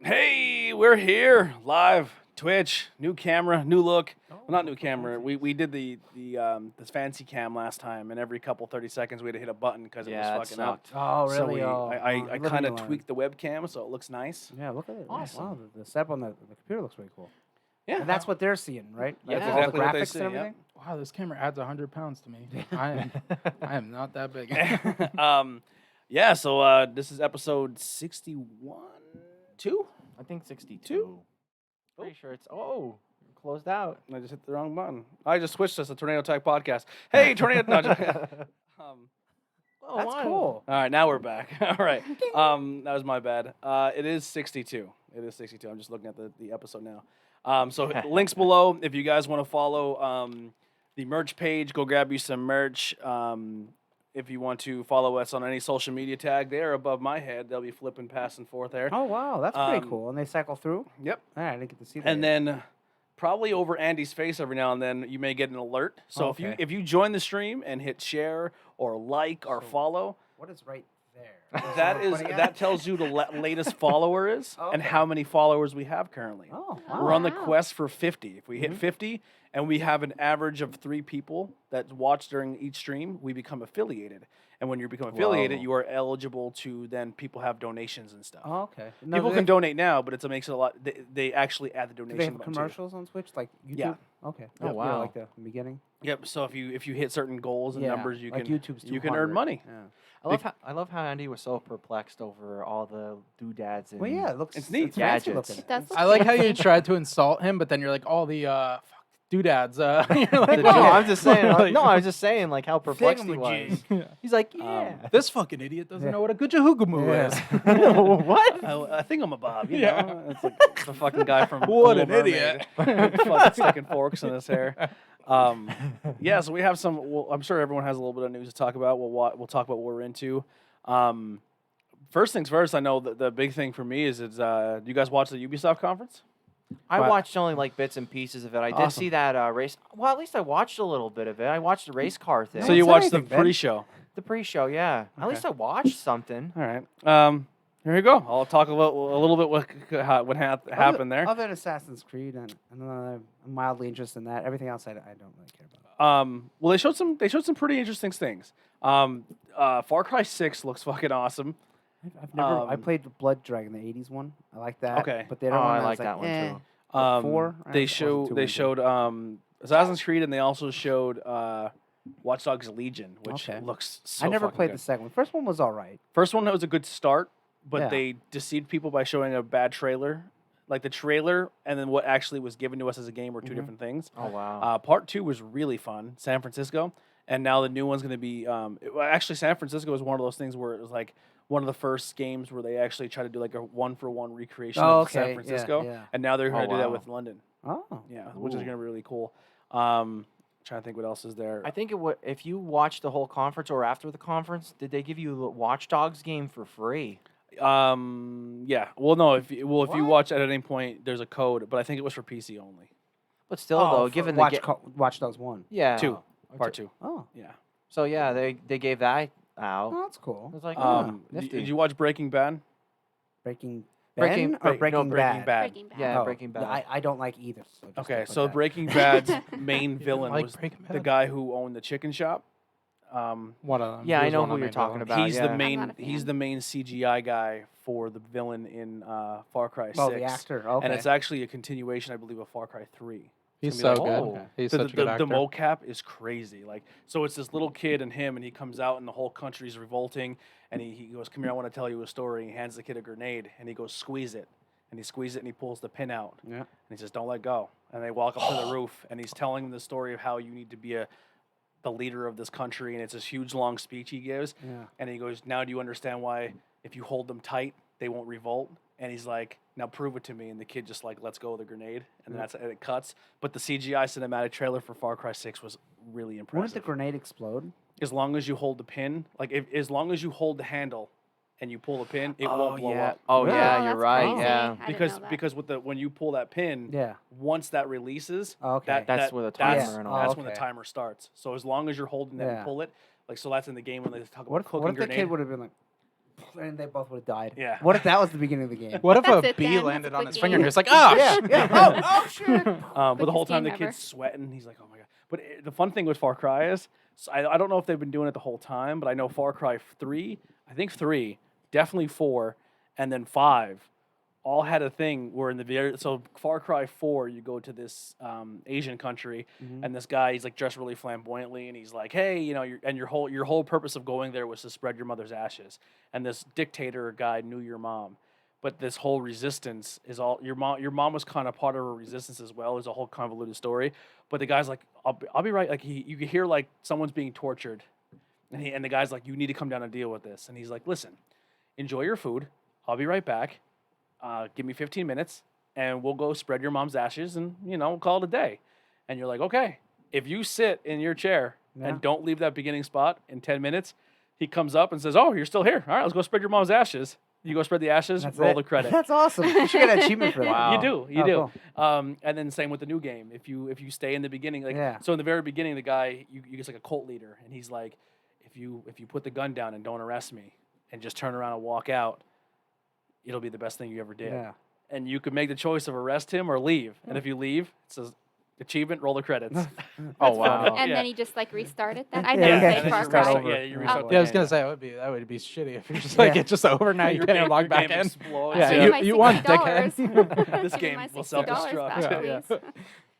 Hey, we're here live, Twitch, new camera, new look. Well, not new camera. We did this fancy cam last time, and every couple 30 seconds we had to hit a button because it was fucking up. Oh, So really? I kind of tweaked the webcam so it looks nice. Yeah, look at it. Awesome. Wow, the setup on the computer looks really cool. Yeah, And that's what they're seeing, right? Yeah, Like, that's all exactly the what they graphics see, and yeah. everything. Wow, this camera adds 100 pounds to me. I am not that big. Yeah. So this is episode 61, 2. I think 62. Pretty sure it's closed out. I just hit the wrong button. I just switched us to Tornado Tech Podcast. Hey, Tornado. No, That's cool. All right, now we're back. All right. That was my bad. It is 62. It is 62. I'm just looking at the episode now. So links below if you guys want to follow the merch page. Go grab you some merch. If you want to follow us on any social media tag, they are above my head. They'll be flipping past and forth there. Oh, wow. That's pretty cool. And they cycle through? Yep. All right, I didn't get to see that. And yet. then probably over Andy's face every now and then, you may get an alert. So Okay. if you join the stream and hit share or like or follow, What is right there? that tells you the latest follower is and Okay. how many followers we have currently. Oh, We're wow. on the quest for 50. If we hit 50 and we have an average of 3 people that watch during each stream, we become affiliated. And when you become affiliated, Whoa. you are eligible to then people have donations and stuff. Oh, okay. Now, People do can they- donate now, but it makes it a lot. They actually add the Do donation they have button too. commercials on Twitch, like YouTube? Yeah. Okay. Oh, Yep, yeah, wow. like the beginning. Yep. So if you hit certain goals and Yeah, numbers, you like can YouTube's you can earn 200. money. Yeah. I love how Andy was so perplexed over all the doodads and Well, yeah, it looks It's neat. fancy Gadgets. looking. It does look I like how you fancy. tried to insult him, but then you're like, all the fuck, doodads. You're like, No, I'm just saying. Like- I was just saying like how perplexed he was. He's like, yeah. This fucking idiot doesn't know what a gujahugamoo Yeah. is. What? I think I'm a Bob. You Yeah. know, it's like the fucking guy from What Little an Mermaid. idiot. Fucking sticking forks in his hair. Yeah, so we have some. Well, I'm sure everyone has a little bit of news to talk about. We'll talk about what we're into. First things first. I know the big thing for me is do you guys watch the Ubisoft conference? I Wow. watched only like bits and pieces of it. I did Awesome. see that race. Well, at least I watched a little bit of it. I watched the race car thing. So you say watched the anything, Ben. pre-show. the pre-show, yeah. At least I watched something. All right. Here you go. I'll talk about a little bit what happened there. Other than Assassin's Creed, and I'm mildly interested in that. Everything else, I don't really care about. Well, they showed some pretty interesting things. Far Cry 6 looks fucking awesome. I've never. I Um, played the Blood Dragon, the '80s one. I like that. Okay. But the other Oh, one, I was like that one eh. too. But 4. They wasn't too into it. showed Assassin's Creed, and they also showed Watch Dogs Legion, which Okay. looks so I never fucking played good. the second one. First one was all right. First one was a good start, but Yeah. they deceived people by showing a bad trailer. Like the trailer and then what actually was given to us as a game were 2 different things. Oh wow. Part 2 was really fun, San Francisco, and now the new one's going to be. Actually, San Francisco is one of those things where it was like one of the first games where they actually try to do like a 1-for-1 recreation Oh, of San okay. Yeah, Francisco, yeah. and now they're going to do that wow. with London. Oh. Yeah, which is Ooh. going to be really cool. Trying to think what else is there. I think if you watched the whole conference or after the conference, did they give you the Watch Dogs game for free? Yeah. Well, no. If you What? watch at any point, there's a code, but I think it was for PC only. But still, Oh, though, for given Watch, the Watch Dogs 1. yeah, 2, Or part two. 2. Oh. Yeah. So yeah, they gave that out. Oh, that's cool. I was like, Did nifty. you watch Breaking Bad? Breaking Breaking- Ben or Break- Breaking no, Bad? Breaking Bad. Yeah, Oh, Breaking Bad. I don't like either. So just Okay, to put so that. Breaking Bad's main villain like was Breaking the Bad? guy who owned the chicken shop. One of them. Yeah, He I was know one of who the you're main talking villains. about. He's yeah. the I'm main. not a He's fan. the main CGI guy for the villain in Far Cry 6. Oh, the actor. Okay. And it's actually a continuation, I believe, of Far Cry 3. He's gonna so be like, good. oh. He's The, such a good the actor. mocap is crazy. Like, so it's this little kid and him, and he comes out, and the whole country's revolting. And he goes, "Come here, I want to tell you a story." And he hands the kid a grenade, and he goes, "Squeeze it." And he squeezes it, and he pulls the pin out. Yeah. And he says, "Don't let go." And they walk up to the roof, and he's telling them the story of how you need to be the leader of this country. And it's this huge, long speech he gives. Yeah. And he goes, "Now do you understand why if you hold them tight, they won't revolt?" And he's like, "Now prove it to me." And the kid just like lets go of the grenade, and and it cuts. But the CGI cinematic trailer for Far Cry 6 was really Wouldn't impressive. the grenade explode? As long as you hold the pin, like as long as you hold the handle and you pull the pin, it won't blow yeah. up. Oh Really? yeah, Oh, you're that's right. crazy. Yeah. I didn't Because know that. because when you pull that pin, Yeah. once that releases, Oh, okay. That's where the that's- timer and all. That's Oh, when the okay. timer starts. So as long as you're holding that Yeah. and pull it, like so that's in the game when they talk What about if, cooking what if the grenade. kid would have been like, And they both would have died. Yeah. What if that was the beginning of the game? What if That's a it bee then. That's landed a on quick his finger and game. it's like, oh, yeah. Oh shit. But the whole Quickest time the game kid's ever. sweating, he's like, "Oh my god!" But the fun thing with Far Cry is, so I don't know if they've been doing it the whole time, but I know Far Cry 3, I think 3, definitely 4, and then 5, all had a thing where in the very so Far Cry 4, you go to this Asian country, and this guy he's like dressed really flamboyantly, and he's like, "Hey, you know, your whole purpose of going there was to spread your mother's ashes," and this dictator guy knew your mom. But this whole resistance is all your mom. Your mom was kind of part of a resistance as well. There's a whole convoluted story. But the guy's like, I'll be right. Like you can hear like someone's being tortured, and the guy's like, you need to come down and deal with this. And he's like, listen, enjoy your food. I'll be right back. Give me 15 minutes, and we'll go spread your mom's ashes, and we'll call it a day. And you're like, okay. If you sit in your chair Yeah. and don't leave that beginning spot in 10 minutes, he comes up and says, oh, you're still here. All right, let's go spread your mom's ashes. You go spread the ashes, That's roll it. the credit. That's awesome. You should get an achievement for that. Wow. You do, you Oh, do. cool. And then same with the new game. If you stay in the beginning, like Yeah. so in the very beginning, the guy you get like a cult leader, and he's like, if you put the gun down and don't arrest me, and just turn around and walk out, it'll be the best thing you ever did. Yeah. And you could make the choice of arrest him or leave. And if you leave, it says achievement, roll the credits. Oh wow. And Yeah. then he just like restarted that. I Yeah, never yeah, played and then Far you start Cry. over. Yeah, you Oh. restart the Yeah, I was game. gonna say that would be shitty if you're just like Yeah. it's just over now. You Your can't even game- log your back game in. explodes. Yeah, Give me my you won, $60. dickhead. This Give me game my will $60 self-destruct. back, Yeah. please.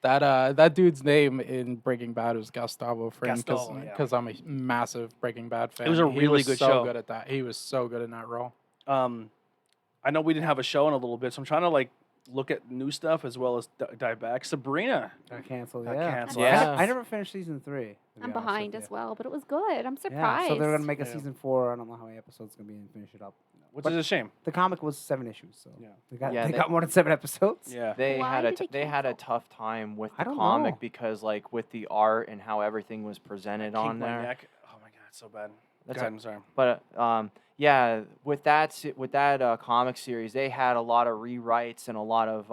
That dude's name in Breaking Bad was Gustavo Fring Gustavo, yeah. because I'm a massive Breaking Bad fan. was a He really was good so show. good at that. He was so good in that role. I know we didn't have a show in a little bit, so I'm trying to like look at new stuff as well as dive back. Sabrina. Got canceled. Got Yeah. canceled. Yeah. I never finished season 3. to be I'm honest behind with as you. well, but it was good. I'm Yeah, surprised. so they're gonna make a Yeah. season 4. I don't know how many episodes it's gonna be and finish it up. Which But is a shame. the comic was 7 issues, so Yeah. they got Yeah, they they- got more than 7 episodes. Yeah. They Why had a did they they had a cancel? tough time with I the don't comic know. because like with the art and how everything was presented on Kinked my there. neck. Oh my god, it's so bad. That's Go ahead, I'm sorry. But yeah, with that comic series, they had a lot of rewrites and a lot of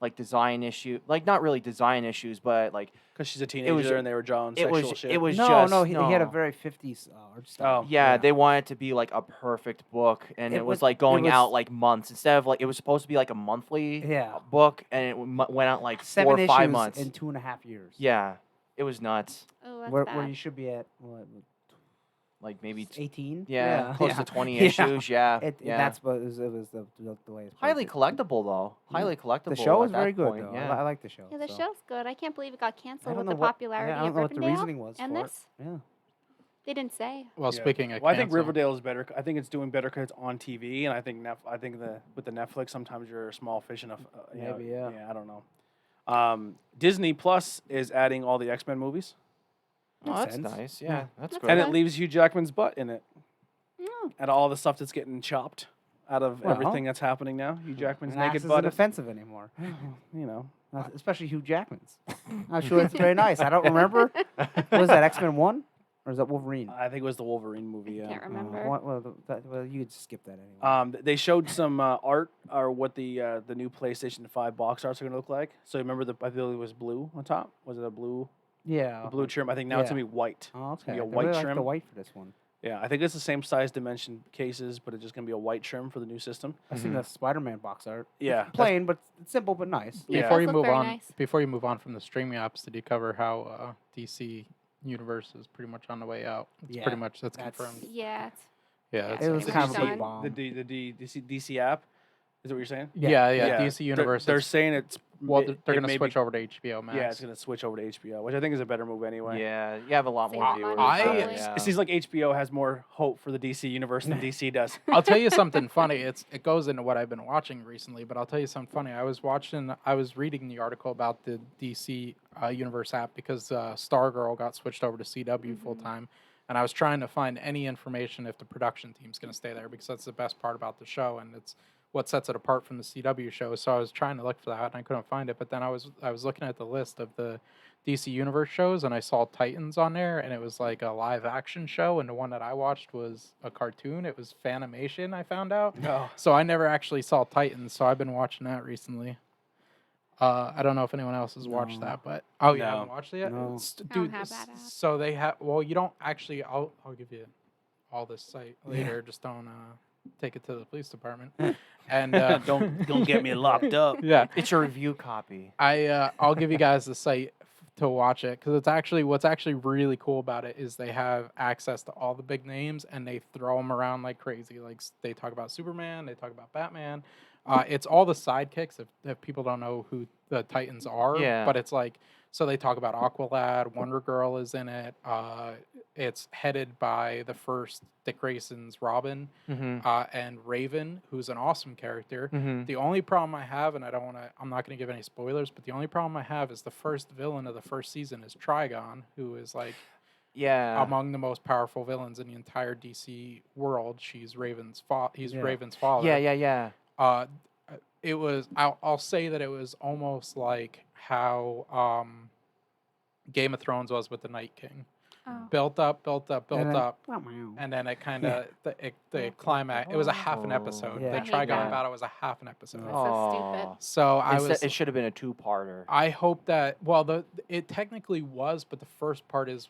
like design like not really design issues, but like Because she's a teenager and they were drawing it sexual was shit. it was No, just no, he had a no. very 50s art style. Oh. Yeah, Yeah. they wanted it to be like a perfect book, and It it was was- like going it was- out like months instead of like it was supposed to be like a monthly Yeah. book, and it went out like 7 4 or 5 issues months. in 2.5 years. Yeah, it was nuts. Oh, that's Where bad. you should be at what, Like maybe 18? yeah, close to 20 Yeah. issues. Yeah, Yeah. That's what it was the latest. highly project. collectible though. Highly collectible. The show at was very that good point, though. Yeah. I like the show. Yeah, the so. show's good. I can't believe it got I canceled don't with the know what- popularity I don't of know what the Riverdale reasoning was and for this. it. Yeah. They didn't say. Well, Yeah. speaking of Well, I think cancel, Riverdale is better. I think it's doing better because it's on TV, and I think with the Netflix, sometimes you're a small fish enough. Maybe, yeah. Yeah, I don't know. Disney Plus is adding all the X-Men movies, Oh, Makes that's sense. nice. Yeah. Yeah, that's That's good. and Okay. it leaves Hugh Jackman's butt in it, No. and all the stuff that's getting chopped out of Well, everything that's happening now. Hugh Jackman's An axe naked isn't butt. offensive anymore. You know, Especially Hugh Jackman's. I'm sure it's very nice. I don't remember. Was that X-Men 1? Or is that Wolverine? I think it was the Wolverine movie. Yeah. Can't remember. Well, you could skip that anyway. They showed some art or what the new PlayStation 5 box arts are going to look like. So remember I feel it was blue on top. Was it a blue Yeah. blue trim? I think now it's Yeah. going to be white. Oh, It's gonna okay. be a They white really like trim. the white for this one. Yeah, I think it's the same size dimension cases, but it's just going to be a white trim for the new system. I've seen the Spider-Man box art. Yeah, that's- Plain, but it's simple but nice. Yeah. before Those you look move very on, nice. before you move on from the streaming apps, did you cover how DC Universe is pretty much on the way out? It's Yeah, pretty much that's that's- confirmed. Yeah. It's, Yeah, yeah, that's It was pretty kind much of a big done. bomb. the DC app. Is that what you're saying? yeah, DC Universe. They're is- saying it's well, it- they're it going to may switch be- over to HBO Max. Yeah, it's going to switch over to HBO, which I think is a better move anyway. Yeah, you have a lot Save more on viewers. money, so, probably. yeah. It seems like HBO has more hope for the DC universe than DC does. I'll tell you something funny. It goes into what I've been watching recently, but I'll tell you something funny. I was reading the article about the DC Universe app because Stargirl got switched over to CW full time, and I was trying to find any information if the production team's going to stay there because that's the best part about the show and it's what sets it apart from the CW show. So I was trying to look for that and I couldn't find it. But then I was looking at the list of the DC Universe shows and I saw Titans on there and it was like a live action show and the one that I watched was a cartoon. It was Fanimation, I found out. No. So I never actually saw Titans, so I've been watching that recently. I don't know if anyone else has watched No. that, but you No. haven't watched it yet? No. I don't have that app. So they have. Well, you don't actually. I'll give you all this site later. Just don't. take it to the police department. And Don't get me locked up. yeah, It's a review copy. I'll give you guys the site to watch it because what's actually really cool about it is they have access to all the big names and they throw them around like crazy. Like they talk about Superman, they talk about Batman. It's all the sidekicks if people don't know who the Titans are. Yeah. But it's like so they talk about Aqualad, Wonder Girl is in it. It's headed by the first Dick Grayson's Robin. Mm-hmm. And Raven, who's an awesome character. Mm-hmm. The only problem I have, and I'm not going to give any spoilers, but the only problem I have is the first villain of the first season is Trigon, who is like Yeah. among the most powerful villains in the entire DC world. He's Raven's Yeah. Raven's father. Yeah. It was. I'll say that it was almost like how Game of Thrones was with the Night King. Oh. Built up, And then- up. And then it kind of the climax. It was a half an episode. Yeah. The I hate Trigon that. battle was a half an episode. That's so stupid. Aw. So It should have been a two-parter. I hope that. Well, it technically was, but the first part is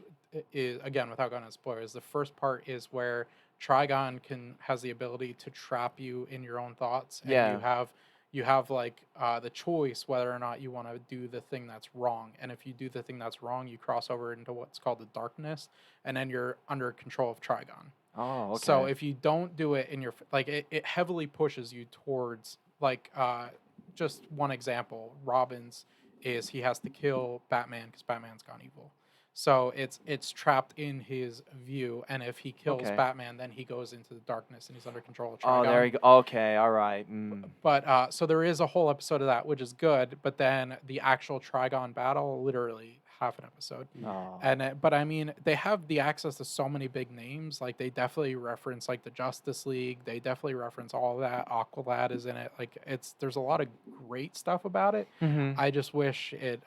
again without going into spoilers. The first part is where Trigon has the ability to trap you in your own thoughts. And Yeah. You have like the choice whether or not you want to do the thing that's wrong. And if you do the thing that's wrong, you cross over into what's called the darkness, and then you're under control of Trigon. Oh, okay. So if you don't do it in your like, it heavily pushes you towards like just one example. Robin's is he has to kill Batman because Batman's gone evil. So it's trapped in his view, and if he kills Okay. Batman, then he goes into the darkness and he's under control of Trigon. Oh, there you go. Okay, all right. Mm. But so there is a whole episode of that, which is good. But then the actual Trigon battle, literally half an episode. Oh. And but I mean, they have the access to so many big names. Like they definitely reference like the Justice League. They definitely reference all of that. Aqualad is in it. Like there's a lot of great stuff about it. Mhm. I just wish it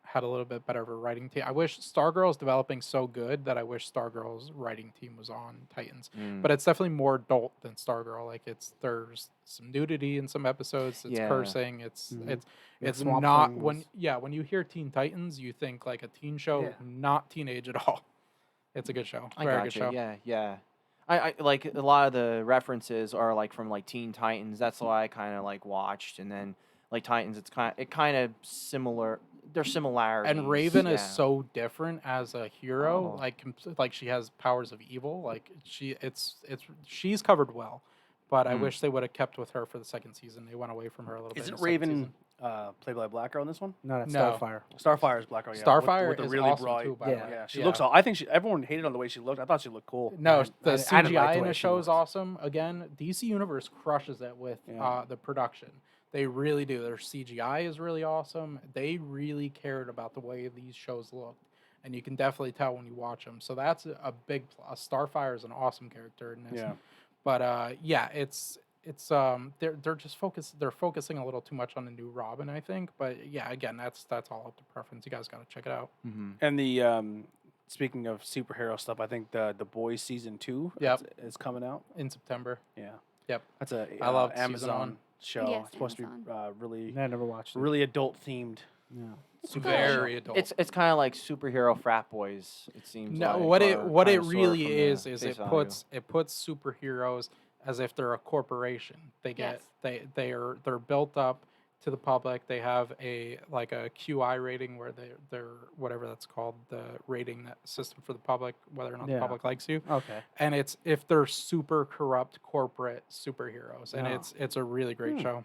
had a little bit better of a writing team. I wish Stargirl's developing so good that I wish Stargirl's writing team was on Titans. Mm. But it's definitely more adult than Stargirl. Like there's some nudity in some episodes. It's Yeah. cursing. It's Mhm. it's Swamp not Thing when was- when you hear Teen Titans, you think like a teen show, Yeah. not teenage at all. It's a good show. I Very got good you. show. Yeah. I like a lot of the references are like from like Teen Titans. That's why I kind of like watched, and then like Titans, it kind of similar. There's similarities. And Raven is yeah. so different as a hero. Oh. Like she has powers of evil. Like she's covered well, but I Mm. wish they would have kept with her for the second season. They went away from her a little bit. in Isn't the second Raven season. played by Black Girl in this one? No, that's No. Starfire. Starfire is Black Girl. Yeah, Starfire with the is really awesome bright. too. By Yeah. the way. Yeah, she looks. I think everyone hated on the way she looked. I thought she looked cool. No, the I didn't CGI like the in way the she show is looked. awesome. Again, DC Universe crushes it with Yeah. the production. They really do. Their CGI is really awesome. They really cared about the way these shows looked, and you can definitely tell when you watch them. So that's a big plus. Starfire is an awesome character in this. Yeah. But yeah, it's they're just they're focusing a little too much on the new Robin, I think. But yeah, again, that's all up to preference. You guys got to check it out. Mhm. And the speaking of superhero stuff, I think the Boys season 2 Yep. is coming out. In September. Yeah. Yep. That's a I love season Amazon one. show. Yes, It's supposed Amazon. to be really I never watched it. really adult themed. Yeah. It's Super good. Very adult. It's kind of like superhero frat boys. It seems. No, like, what it or what it kinda sorta really from the is face it value. puts superheroes as if they're a corporation. They get they're built up to the public. They have a QI rating where they're whatever that's called, the rating that system for the public, whether or not the Yeah. public likes you. Okay. And it's if they're super corrupt corporate superheroes, and Yeah. it's a really great Hmm. show.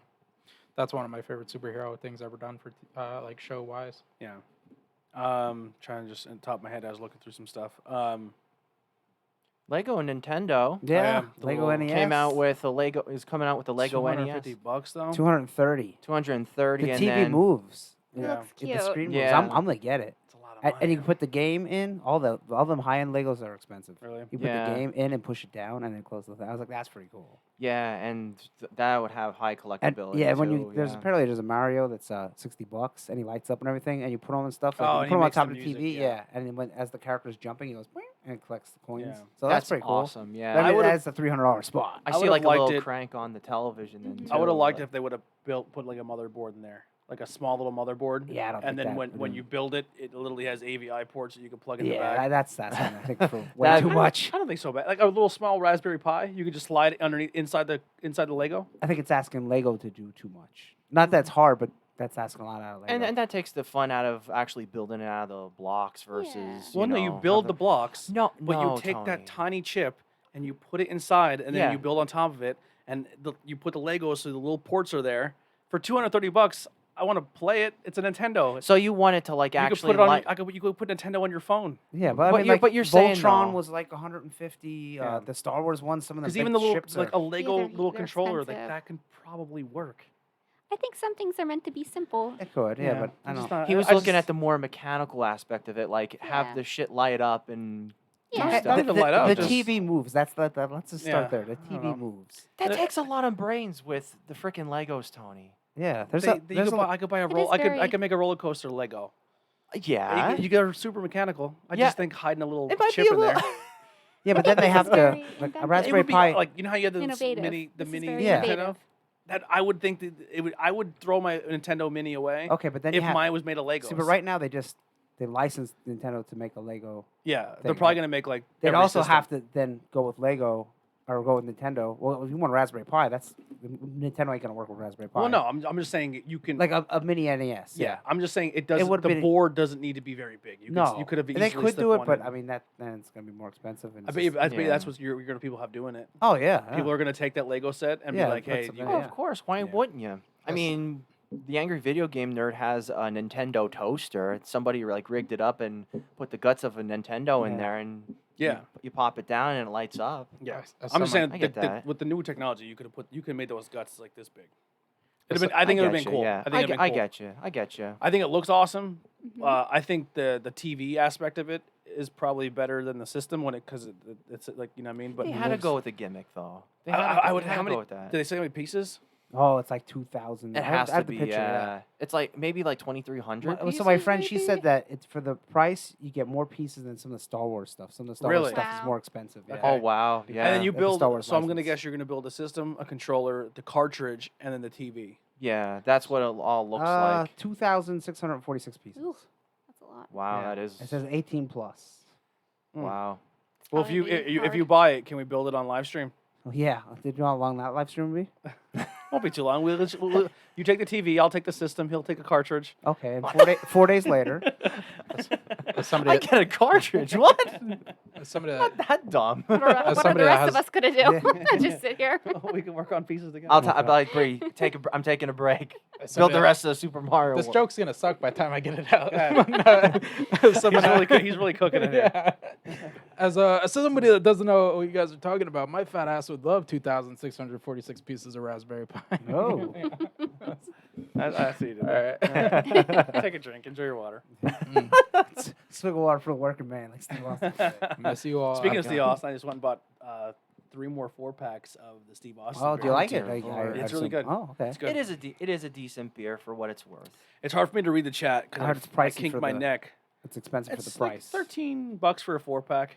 That's one of my favorite superhero things ever done for like show wise. Yeah. Trying to just on top of my head, I was looking through some stuff. Lego and Nintendo Yeah. the Lego little- NES came out with a Lego. Is coming out with the Lego NES. $250 though. 230. 230, The and TV then moves. It Yeah. looks If cute. the screen moves. Yeah. I'm gonna get it. It's a lot of And, money. and you can put the game in. All them high end Legos are expensive. Really? You put Yeah. the game in and push it down, and then close the thing. I was like, that's pretty cool. yeah, and that would have high And collectability. yeah, when too, you there's a Mario that's $60, and he lights up and everything, and you put him and stuff. Like, Oh, you and put he him on makes top the of the TV, music, yeah. yeah. And then as the character's jumping, he goes "Boing," and collects the coins. Yeah. So that's pretty cool. awesome. Yeah, I mean, would've- that's a $300 spot. I I see would've like a liked little it- crank on the television. Then Mhm. I would have too, liked but- it if they would have put like a motherboard in there, like a small little motherboard. Yeah, I don't And think then that when you build it, it literally has AVI ports that you can plug in the Yeah, back. that's I think for way That- too much. I don't think so bad. Like a little small Raspberry Pi, you could just slide it underneath inside the Lego. I think it's asking Lego to do too much. Not that it's hard, but that's asking a lot out of Lego. And that takes the fun out of actually building it out of the blocks versus. Well, no, you build the blocks, No, but no, you take Tony. that tiny chip and you put it inside, and then Yeah. you build on top of it, and you put the Legos so the little ports are there. For $230, I want to play it. It's a Nintendo. So you want it to like You could actually put it on. like. You could put Nintendo on your phone. yeah, but I But mean, you're- like, but you're saying, Voltron though- was like 150. Yeah. The Star Wars one, some of them Because big even the little, ships like are- a Lego they're- little they're controller, like expensive. that can probably work. I think some things are meant to be simple. It could, yeah, but I I'm just don't. not- He was I looking just- at the more mechanical aspect of it, like have Yeah. the shit light up and. Yeah. do Not stuff. even light up, The just- TV moves. Let's just Yeah, start there. The I don't TV know. moves. That takes a lot of brains with the freaking Legos, Tony. Yeah, there's They- a you there's could a buy, lot. I could buy a It roll. is I very- could make a roller coaster Lego. Yeah. You get a super mechanical. I Yeah. just think hiding a little It might chip be a in there. little. Yeah, but then they This have is to very like a inventive. It Raspberry would be Pi. like you know how you had the Innovative. mini This is mini very Yeah. Nintendo. innovative. That I would think that it would. I would throw my Nintendo Mini away Okay, but then if you have, mine was made of Legos. see, but right now they licensed Nintendo to make a Lego. Yeah, they're thing, probably right? gonna make like. They'd every also system. have to then go with Lego or go with Nintendo. Well, if you want a Raspberry Pi, Nintendo ain't gonna work with Raspberry Pi. Well, no, I'm just saying you can. like a mini NES. yeah, I'm just saying it doesn't. would The be- board doesn't need to be very big. You No, you could have And easily. they could slipped do it, one but in. I mean then it's gonna be more expensive. And I it's bet, just- I bet Yeah. that's what you're gonna people have doing it. oh yeah, People are gonna take that Lego set and Yeah, be like, put hey, something you in Oh, Yeah. of course. Why Yeah. wouldn't you? I That's- mean, the angry video game nerd has a Nintendo toaster. Somebody like rigged it up and put the guts of a Nintendo in Yeah. there, and Yeah. you pop it down and it lights up. Yeah, As I'm just saying I get that. with the new technology, you could have made those guts like this big. As- I think it would have been getcha, cool. Yeah. I think it'd been I cool. get you. I get you. I think it looks awesome. Mhm. I think the TV aspect of it is probably better than the system because it's like you know what I mean. But They it had to looks- go with the gimmick though. They I- had I- to, I would- they had how to many- go with that. Did they say how many pieces? Oh, it's like 2,000. It I have- has I have to the be. picture, Yeah. It's like maybe like 2,300. So my friend, she said that it's for the price you get more pieces than some of the Star Wars stuff. Some of the Star Really? Wars stuff is Wow. more expensive. Yeah. Okay. Oh wow. Yeah. And then you Like the build. Star Wars So I'm gonna license. guess you're gonna build a system, a controller, the cartridge, and then the TV. Yeah. That's what it all looks like. 2,646 pieces. Ooh, that's a lot. Wow. Yeah. That is. It says 18 plus. Mm. Wow. Well, if probably you be if you hard. buy it, can we build it on live stream? Oh, yeah. Did you know how long that live stream would be? Won't be too long. You take the TV, I'll take the system. He'll take a cartridge. Okay, and 4 days later. As I somebody, get a cartridge. What? as somebody Not that, that dumb. What are somebody the that rest of has- us gonna do? Just sit here. We can work on pieces together. I'll be like, Bree, I'm taking a break. as Build somebody the that- rest of the Super Mario. This World. joke's gonna suck by the time I get it out. He's really cooking it here. Yeah. As somebody that doesn't know what you guys are talking about, my fat ass would love 2,646 pieces of Raspberry Pi. Oh. I see you did All that. right. Take a drink. Enjoy your water. Swig of water for the working man, like Steve Austin said. Miss you all. Speaking of Okay. Steve Austin, I just went and bought 3 more 4-packs of the Steve Austin. Oh, do you beer. like it? dear Lord. It's I've really seen- good. Oh, okay. It's good. It is a decent beer for what it's worth. It's hard for me to read the chat I heard because it's I pricey kinked for my the- neck. It's expensive It's for the like price. $13 for a 4-pack,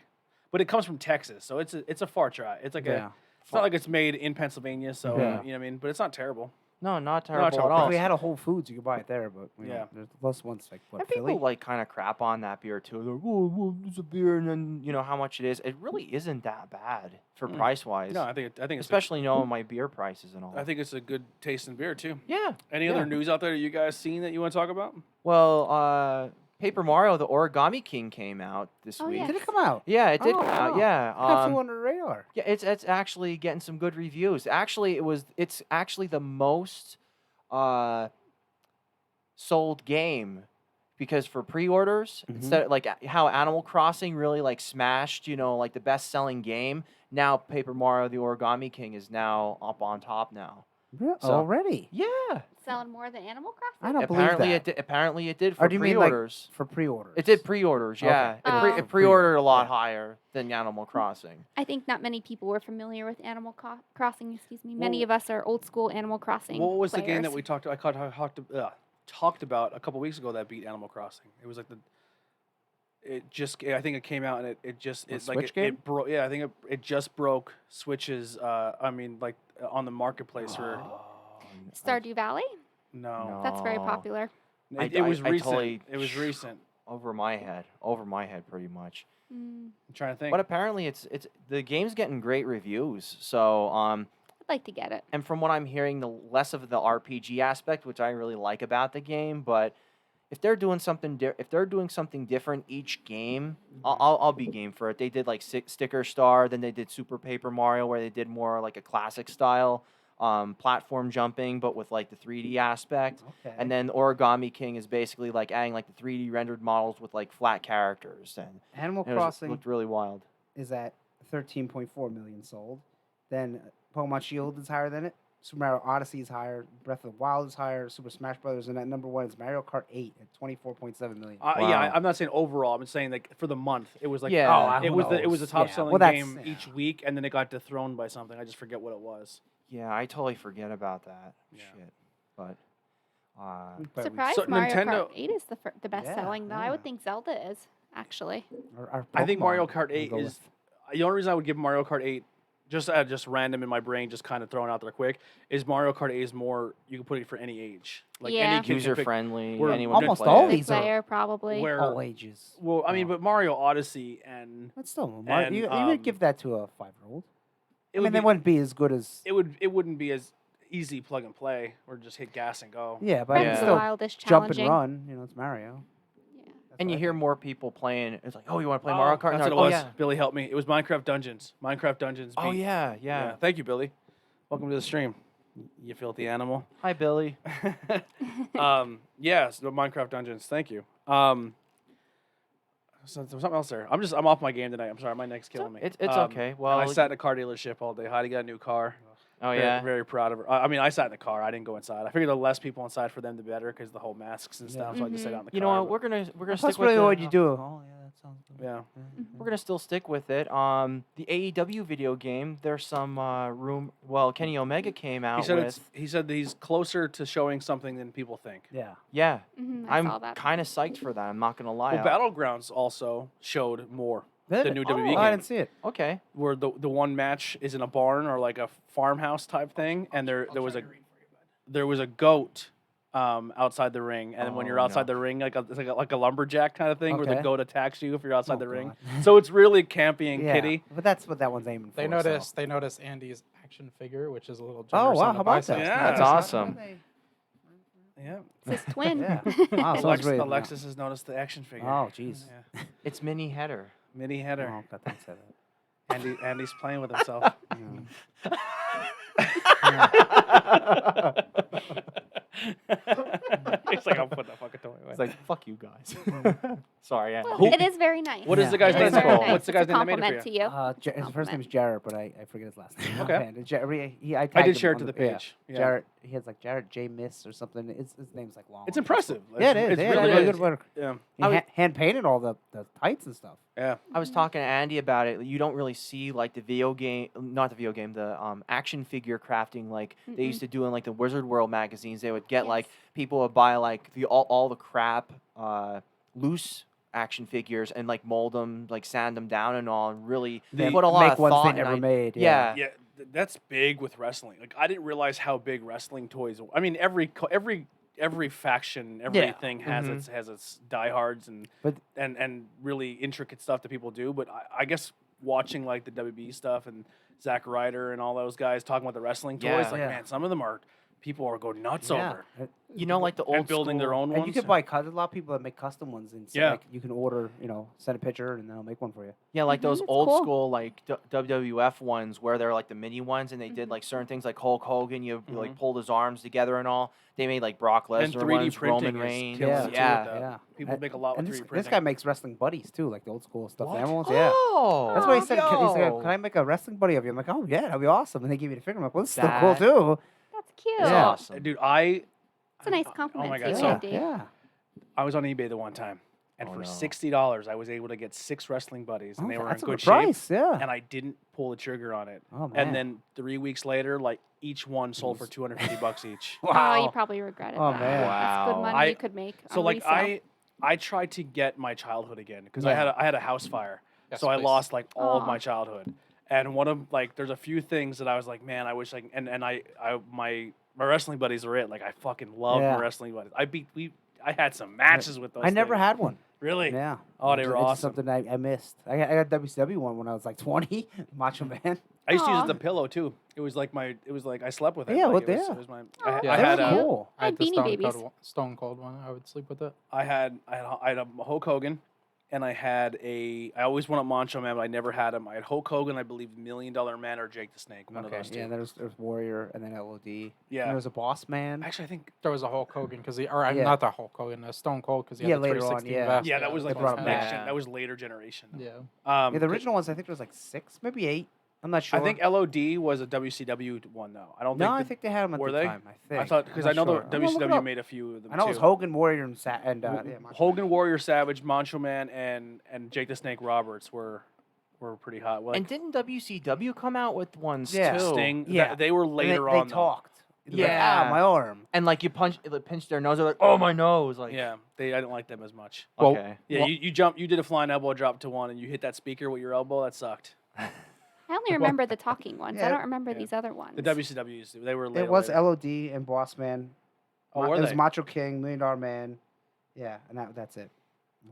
but it comes from Texas, so it's a far try. It's like Yeah. it's not like it's made in Pennsylvania, so Yeah. you know what I mean. But it's not terrible. No, not terrible terrible. at all. If we had a Whole Foods, you could buy it there, but you know, Yeah. there's those ones like what And Philly. people like kind of crap on that beer too. They're like, oh, well, it's a beer, and then you know how much it is. It really isn't that bad for Mm. price wise. No, I think it's especially knowing my beer prices and all. I think it's a good tasting beer too. yeah. Any Yeah. other news out there that you guys seen that you want to talk about? Well, Paper Mario: The Origami King came out this Oh, week. yeah. Did it come out? Yeah, it did Oh, come out. wow. Yeah. That flew under the radar. Yeah, it's actually getting some good reviews. Actually, it's actually the most sold game because for pre-orders, Mhm. instead like how Animal Crossing really like smashed, you know, like the best-selling game. Now Paper Mario: The Origami King is now up on top now. Really? So- Already? Yeah. Selling more than Animal Crossing? I don't Apparently believe it that. did. Apparently it did for Or do you mean like pre-orders. for pre-orders? It did pre-orders, Okay. yeah. Oh. It pre-ordered a lot Yeah. higher than Animal Crossing. I think not many people were familiar with Animal Crossing. Excuse me. Many Well- of us are old school Animal Crossing. What was the game that players. we talked about a couple weeks ago that beat Animal Crossing? It was like I think it came out and A it Switch game? it broke. Yeah, I think it just broke Switch's. On the marketplace for. Stardew Valley? No. That's very No. popular. It was I recent. totally- It was recent. Over my head, pretty much. Mm, I'm trying to think. But apparently, it's the game's getting great reviews. So I'd like to get it. and from what I'm hearing, the less of the RPG aspect, which I really like about the game. But if they're doing something different each game, I'll be game for it. They did like Sticker Star, then they did Super Paper Mario, where they did more like a classic style platform jumping, but with like the 3D aspect. Okay. And then Origami King is basically like adding like the 3D rendered models with like flat characters, and Animal it Crossing looked really wild. is at 13.4 million sold. Then Pokemon Shield is higher than it. Super Mario Odyssey is higher. Breath of the Wild is higher. Super Smash Brothers, and at number 1 is Mario Kart 8 at 24.7 million. Yeah, Wow. I'm not saying overall. I'm saying like for the month, it was like Yeah. it who was the knows? top Yeah, selling well, that's- game yeah. each week, and then it got dethroned by something. I just forget what it was. Yeah, I totally forget about that Yeah. shit. But But we- Surprised So Mario Nintendo- Kart 8 is the best selling, though. I yeah. would think Zelda is, actually. our I think Mario Pokemon Kart we 8 go is with. the only reason I would give Mario Kart 8 just random in my brain, just kind of throwing out there quick, is Mario Kart 8 is more you can put it for any age, like Yeah. any kid can user pick- friendly, We're anyone can almost play all it. Big these are player, probably. Where all ages. well, I mean, Oh. but Mario Odyssey and But still, Mario, and, you um, would give that to a 5-year-old. it I would mean, they be, wouldn't be as good as. it wouldn't be as easy plug and play or just hit gas and go. Yeah, but Breath Yeah. of it's the still Wild is jump challenging. and run. You know, it's Mario. Yeah. That's And what you I hear think. more people playing. It's like, oh, you want to play Mario Kart? And That's they're what it like, was. oh, Billy helped me. It was Minecraft Dungeons. Minecraft Dungeons. yeah. Oh beat- yeah, yeah. Thank you, Billy. Welcome to the stream. You filthy animal. Hi, Billy. Yeah, so Minecraft Dungeons. Thank you. So there was something else there. I'm off my game tonight. I'm sorry, my neck's killing me. It's Um, okay. and Well, I sat in a car dealership all day. Heidi got a new car. oh Very, yeah. very proud of her. I mean, I sat in the car. I didn't go inside. I figured the less people inside for them, the better, because the whole masks and stuff. So I just sat out in the You car. know what? We're gonna That's stick with really the, what you do. Oh yeah, that sounds good. Yeah. We're gonna still stick with it. The AEW video game. There's some room. Well, Kenny Omega came out with. He said that he's closer to showing something than people think. Yeah. Yeah, I I'm saw that. kind of psyched for that. I'm not gonna lie. Well, Battlegrounds also showed more. The new WWE Oh, game. I didn't see it. Okay. Where the one match is in a barn or like a farmhouse type thing, and there was a goat outside the ring, and when Oh, you're outside no. the ring, it's like a lumberjack kind of thing, where the Okay. goat attacks you if you're outside Oh, the ring. God. So it's really campy and Yeah, kitty. but that's what that one's aiming for. They noticed Andy's action figure, which is a little Oh generous wow, on how the about biceps. that? Yeah. That's awesome. Yeah. It's his twin. Yeah. Wow, someone's really- Alexis has noticed the action figure. Oh jeez. Yeah. It's mini header. Mini header. Oh, God, thanks for that. Andy's playing with himself. He's like, I'll put that fucking toy away. It's like fuck you guys. Sorry, yeah. Well, it is very nice. What is the guy's It name? is very cool. nice. What's the guy's It's a name that made it compliment for to you. His first name is Jarrett, but I forget his last name. Okay. offhand. I I tagged did him share it on to the yeah. page. Yeah. Jarrett, he has like Jarrett J. Miss or something. His name's like long. It's impressive. Yeah, it is. It's Yeah, really really is. good work. Yeah. He hand painted all the tights and stuff. Yeah. I was talking to Andy about it. You don't really see like the action figure crafting like they used to do in like the Wizard World magazines. They would get like Yes. people would buy like all the crap loose action figures and like mold them, like sand them down and all, and really They put a lot make of ones thought they and never I- made. Yeah. Yeah, that's big with wrestling. Like I didn't realize how big wrestling toys. I mean, every faction, everything has Mhm. its diehards and But- and really intricate stuff that people do. But I guess watching like the WB stuff and Zack Ryder and all those guys talking about the wrestling toys, Yeah. like Yeah. man, some of them are people are going nuts Yeah. over You know, like the old and building their school- own And ones. you can buy there's a lot of people that make custom ones, and so, Yeah. like, you can order, send a picture, and they'll make one for you. Yeah, like those That's old cool. school like WWF ones where they're like the mini ones and they did like certain things like Hulk Hogan, you like pulled his arms together and all. They made like Brock And Lesnar 3D ones, printing Roman is Reigns. killing Yeah. it too with Yeah. that. Yeah. People make a lot And with this, 3D this printing. guy makes wrestling buddies too, like the old school stuffed What? animals. Yeah. Oh, That's what he said. He said, yo. "Can I make a wrestling buddy of you?" I'm like, "Oh yeah, that'd be awesome." And they give me the figure. I'm like, "Well, this is still cool That- too." That's cute. That's Yeah. awesome. Dude, It's a nice compliment Oh my to god! you, So Andy. Yeah. I was on eBay the one time, and Oh, for no. $60, I was able to get 6 wrestling buddies, and Oh, they were in that's a good good shape. price. Yeah. And I didn't pull the trigger on it. Oh man. And then 3 weeks later, like each one sold for $250 each. Oh, you probably regretted Oh, that. man. That's good Wow. money you could make. So on like resale. I tried to get my childhood again because Yeah. I had a house fire, Yes, so I please. lost like all of Aw. my childhood. And one of like there's a few things that I was like, man, I wish I can, and my my wrestling buddies were it. Like I fucking love Yeah. my wrestling buddies. I had some matches with those. I never things. had one. Really. Yeah. Oh, they were It's awesome. something I missed. I got WCW one when I was like 20. Macho Man. I used to use it Aw. as a pillow too. It was like I slept with it. Yeah, like, what it was, the- it was my. Aw, Yeah, I They had were a, cool. I had the Beanie Babies. Stone Cold one. I would sleep with it. I had a Hulk Hogan, and I always wanted Macho Man, but I never had him. I had Hulk Hogan, I believe $1 Million Man or Jake the Snake, one of Okay. those two. Yeah, there's Warrior and then LOD. And Yeah. there was a Boss Man. Actually, I think There was a Hulk Hogan because Yeah. not the Hulk Hogan, Stone Cold because he Yeah, had the later on, 316 yeah. vest. yeah, that was like They brought the him next back. gen. That was later generation. Yeah. Yeah, the 'cause original ones I think there was like 6, maybe 8. I'm not sure. I think LOD was a WCW one though. I don't No, think. I think they had them at were the they? time. I think. I thought I'm because not I know sure. the I'm gonna look it WCW up. made a few of them I know it too. was Hogan, Warrior, and Macho Hogan, Warrior, Savage, Macho Man, and Jake the Snake Roberts were pretty hot. Like, And didn't WCW come out with ones Yeah. too? Sting, Yeah. they were And later they on. though. talked. They'd be like, Yeah. my arm. And like you pinch their nose, they're like, "Oh, my nose!" Like, Yeah, I didn't like them as much. Well, okay. Yeah, Well- you did a flying elbow drop to one, and you hit that speaker with your elbow. That sucked. I only remember the talking ones. Yeah. I don't remember Yeah. these other ones. The WCWs, they were later. It was later. LOD and Boss Man. Oh, were it was they? Macho King, $1 Million Man. Yeah, and that's it.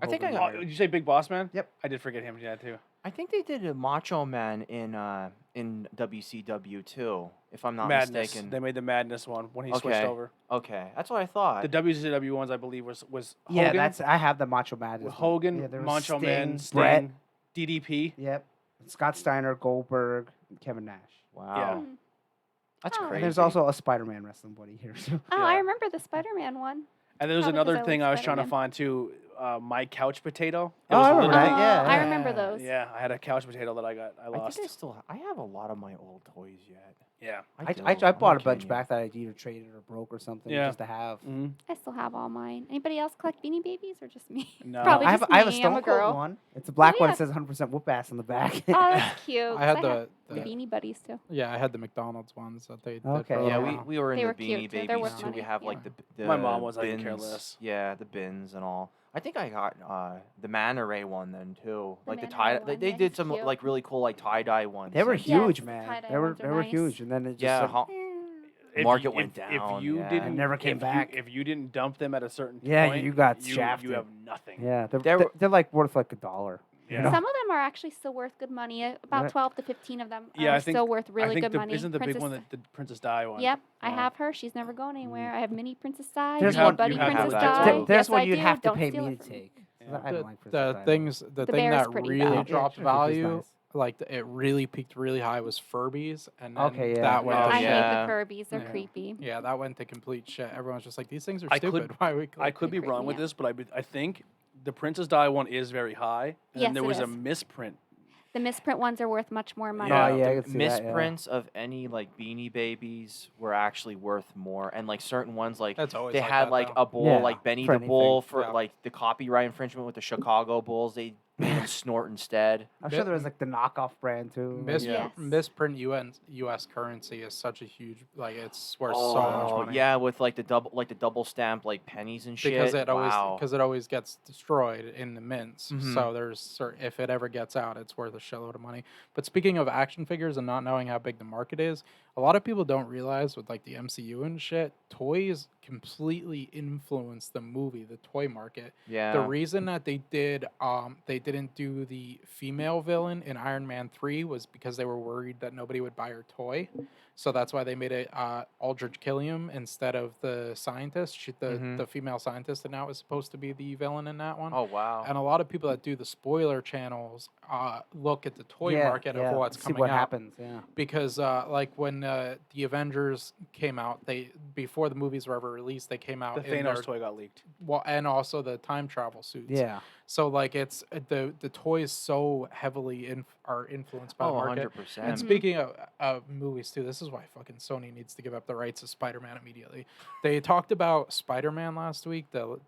I think Hogan, I Oh, Warrior. did you say Big Boss Man? Yep. I did forget him. Yeah, too. I think they did a Macho Man in WCW too, if I'm not Madness. mistaken. They made the Madness one when he switched Okay. over. Okay, that's what I thought. The WCW ones, I believe, was Yeah, Hogan, I have the Macho Madness. with one. Hogan, Yeah, there was Macho Man, Sting, Brett. Sting, DDP. Yep. Scott Steiner, Goldberg, and Kevin Nash. Wow, Mm. that's Oh. crazy. And there's also a Spider-Man wrestling buddy here. So. Oh, Yeah. I remember the Spider-Man one. And there was Probably 'cause another I thing like I was trying to Spider-Man. find too. My couch potato. It Oh, was I remember literally- that. Yeah, I yeah. remember those. Yeah, I had a couch potato that I I lost. think I have a lot of my old toys yet. Yeah. I do. bought I'm a bunch kidding you. back that I either traded or broke or something Yeah. just to have. hmm I still have all mine. Anybody else collect Beanie Babies or just me? No. Probably I just have a me. Stone I'm a Cold girl. one. It's a black one. yeah. It says 100% whoop ass on the back. Oh, that's cute. I had 'cause the Beanie Buddies too. yeah, I had the McDonald's ones that they. Okay, throw Yeah, around. we were in They the were Beanie cute, too. They're Babies worth too. We money. have Yeah. like the My mom was, I bins. didn't care less. Yeah, the bins and all. I think I got the Manta Ray one then too. The Like the Manta tie. Ray They, one, they yeah, did he's some cute. like really cool like tie dye ones. They were and- huge, Yes, man. tie-dye They were ones are they were nice. huge, and then it just Yeah, like, ho- If Market you- went if down, you yeah. didn't, And never came if back. if you didn't dump them at a certain Yeah, point, you got you shafted. have nothing. yeah, There they're, were- they're like worth like $1. Yeah. You know? Some of them are actually still worth good money. About Right. 12 to 15 of them Yeah, are I think- still worth I really think good money. isn't the big Princess- one the Princess Di one? Yep, I Yeah. have her. She's never going anywhere. I have Mini Princess Di. There's Mini one- Buddy you have Princess that Di. too. There's Yes, one I you'd do. have to Don't pay steal me it to from me. take. Yeah. I don't like Princess the Di. things the The thing bear is that pretty really bad. dropped Shrimpy's value, nice. like it really peaked really high, was Furbies, and then Okay, yeah. that went. Oh, to I shit. yeah. hate the Furbies. They're Yeah. creepy. Yeah, that went to complete shit. Everyone's just like, these things are I could- stupid. Why are we? I could be Creepy, wrong with yeah. this, but I think the Princess Di one is very high, and Yes, then there it was a is. misprint. The misprint ones are worth much more money. Yeah. Oh, yeah, I the could see that, yeah. misprints of any like Beanie Babies were actually worth more, and like certain ones like That's always they like had that, like though. a bull Yeah, like Benny for the Bull anything. for Yeah. like the copyright infringement with the Chicago Bulls. They made him snort instead. I'm sure there was like the knockoff brand too. Mis- Yes. Misprint U.S. currency is such a huge like it's worth so much Oh money. yeah, with like the double stamp like pennies and shit. Because Wow. it always gets destroyed in the mints. Mhm. So if it ever gets out, it's worth a shitload of money. But speaking of action figures and not knowing how big the market is, a lot of people don't realize with like the MCU and shit, toys completely influence the movie, the toy market. Yeah. The reason that they didn't do the female villain in Iron Man 3 was because they were worried that nobody would buy her toy. So that's why they made it Aldrich Killiam instead of the scientist. Mhm. The female scientist that now is supposed to be the villain in that one. Oh wow. And a lot of people that do the spoiler channels look at the toy market of what's see coming what out. happens. Yeah. Because like when the Avengers came out, before the movies were ever released, they came out The in Thanos their, toy got leaked. well, and also the time travel suits. Yeah. So like it's the toys so heavily are influenced by the Oh, market. 100%. And speaking of movies too, this is why fucking Sony needs to give up the rights to Spider-Man immediately. They talked about Spider-Man last week, the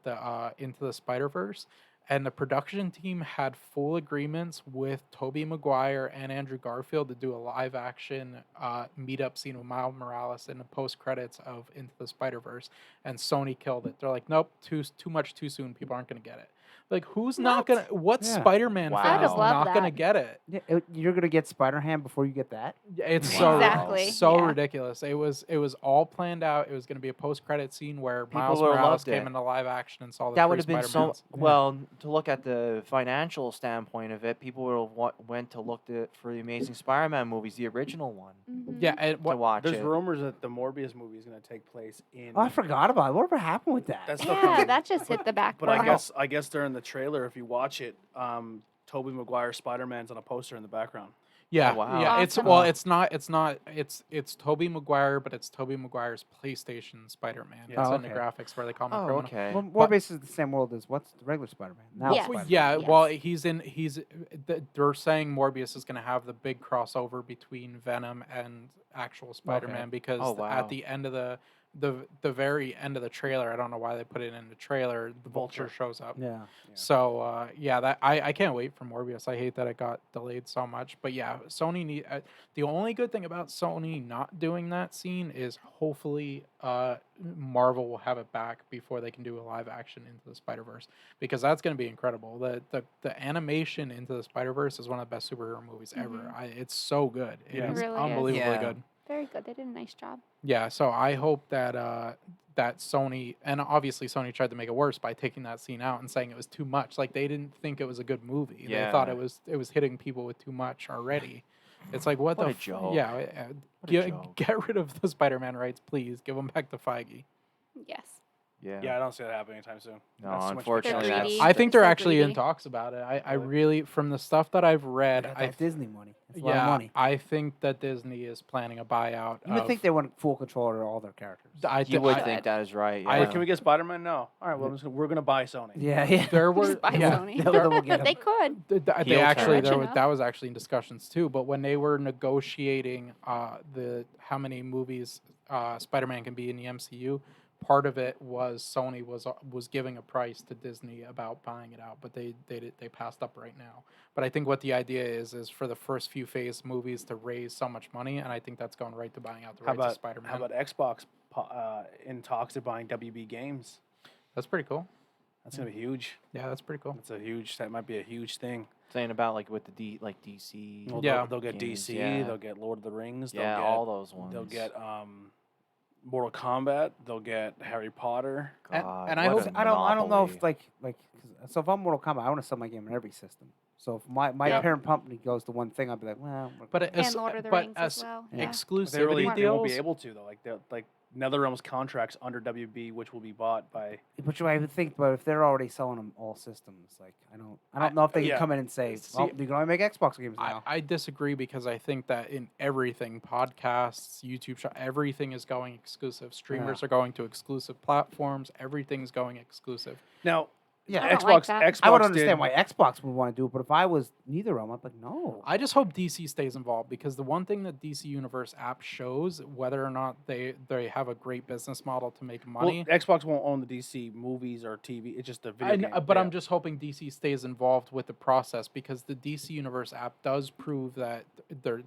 Into the Spider-Verse, and the production team had full agreements with Tobey Maguire and Andrew Garfield to do a live-action meet-up scene with Miles Morales in the post-credits of Into the Spider-Verse, and Sony killed it. They're like, nope, too much too soon. People aren't going to get it. Like, who's not What? gonna? What Yeah. Spider-Man Wow. fan I'd is have loved not gonna that. get it? Yeah, you're gonna get Spider-Ham before you get that. Yeah, it's Wow. Exactly, so yeah. ridiculous. It was all planned out. It was going to be a post-credit scene where Miles would've Morales loved came it. into live action and saw the That three would have been so Spider-Mans. well to look at the financial standpoint of it. People would have went to look for the Amazing Spider-Man movies, the original one, Mhm. Yeah, and to what watch There's it. rumors that the Morbius movie is going to take place in. Oh, I forgot about it. Whatever happened with that? That's the Yeah, thing. that just hit the back But I burner. guess during the trailer, if you watch it, Tobey Maguire's Spider-Man's on a poster in the background. yeah, Oh, wow. yeah, Awesome. it's Tobey Maguire, but it's Tobey Maguire's PlayStation Spider-Man. Yeah. It's Oh, in the okay. graphics where they call him a Oh, criminal. okay. Well, But- Morbius is the same world as what's the regular Spider-Man. Now Yes. Spider-Man. Yeah, Yes. well, they're saying Morbius is going to have the big crossover between Venom and actual Spider-Man because Oh, wow. at the end of the very end of the trailer, I don't know why they put it in the trailer, the Vulture Vulture. shows up. Yeah. So yeah, that I can't wait for Morbius. I hate that it got delayed so much, but yeah, Sony need the only good thing about Sony not doing that scene is hopefully Marvel will have it back before they can do a live action Into the Spider-Verse, because that's going to be incredible. The animation Into the Spider-Verse is one of the best superhero movies ever. Mhm. It's so good. It Yeah. is It really is. unbelievably Yeah. good. Very good. They did a nice job. Yeah, so I hope that that Sony, and obviously Sony tried to make it worse by taking that scene out and saying it was too much. Like, they didn't think it was a good movie. They thought Yeah. it was hitting people with too much already. It's like what What the a joke. Yeah, What a joke. get rid of the Spider-Man rights, please. Give them back to Feige. Yes. Yeah. Yeah, I don't see that happening anytime soon. No, That's too much unfortunately, They're that's. greedy. I think They're they're so actually in greedy. talks about it. I Really? really, from the stuff that I've read, That I Disney money. That's a lot of yeah, money. I think that Disney is planning a buyout. You would of- think they want full control over all their characters. I You would I- think that is right. I- Yeah. Or can we get Spider-Man? No. All right, well, we're going to buy Sony. Yeah, yeah. There were Just buy yeah, Sony. Then we'll get 'em. They could. They Heel actually turn. there Rich was, enough. that was actually in discussions too. But when they were negotiating the how many movies Spider-Man can be in the MCU, part of it was Sony was giving a price to Disney about buying it out, but they passed up right now. But I think what the idea is for the first few phase movies to raise so much money, and I think that's going right to buying out the How rights of about, Spider-Man. how about Xbox in talks of buying WB Games? That's pretty cool. That's going to be huge. Yeah, that's pretty cool. That might be a huge thing. Saying about like with the DC. Well, Yeah. they'll get games, DC, yeah. they'll get Lord of the Rings, Yeah, they'll get, all those ones. they'll get Mortal Kombat, they'll get Harry Potter. God, and I what hope- a I don't know if monopoly. so if I'm Mortal Kombat, I want to sell my game on every system. So if my Yeah. parent company goes to one thing, I'd be like, well. But And Lord of the but Rings as well. Yeah. exclusivity They really Smart. they won't deals. be able to though. Like NetherRealm's contracts under WB, which will be bought by. But I would think, but if they're already selling them all systems, like I don't know if they can yeah. come in and say, See, well, you can only make Xbox games now. I disagree because I think that in everything, podcasts, YouTube show, everything is going exclusive. Streamers are going to exclusive platforms. Everything's going exclusive. Now, Yeah, I don't Xbox. like that. Xbox I would did- understand why Xbox would want to do it, but if I was neither of them, I'd be like, no. I just hope DC stays involved because the one thing that DC Universe app shows, whether or not they have a great business model to make money. Well, Xbox won't own the DC movies or TV. It's just the video game. But Yeah. I'm just hoping DC stays involved with the process because the DC Universe app does prove that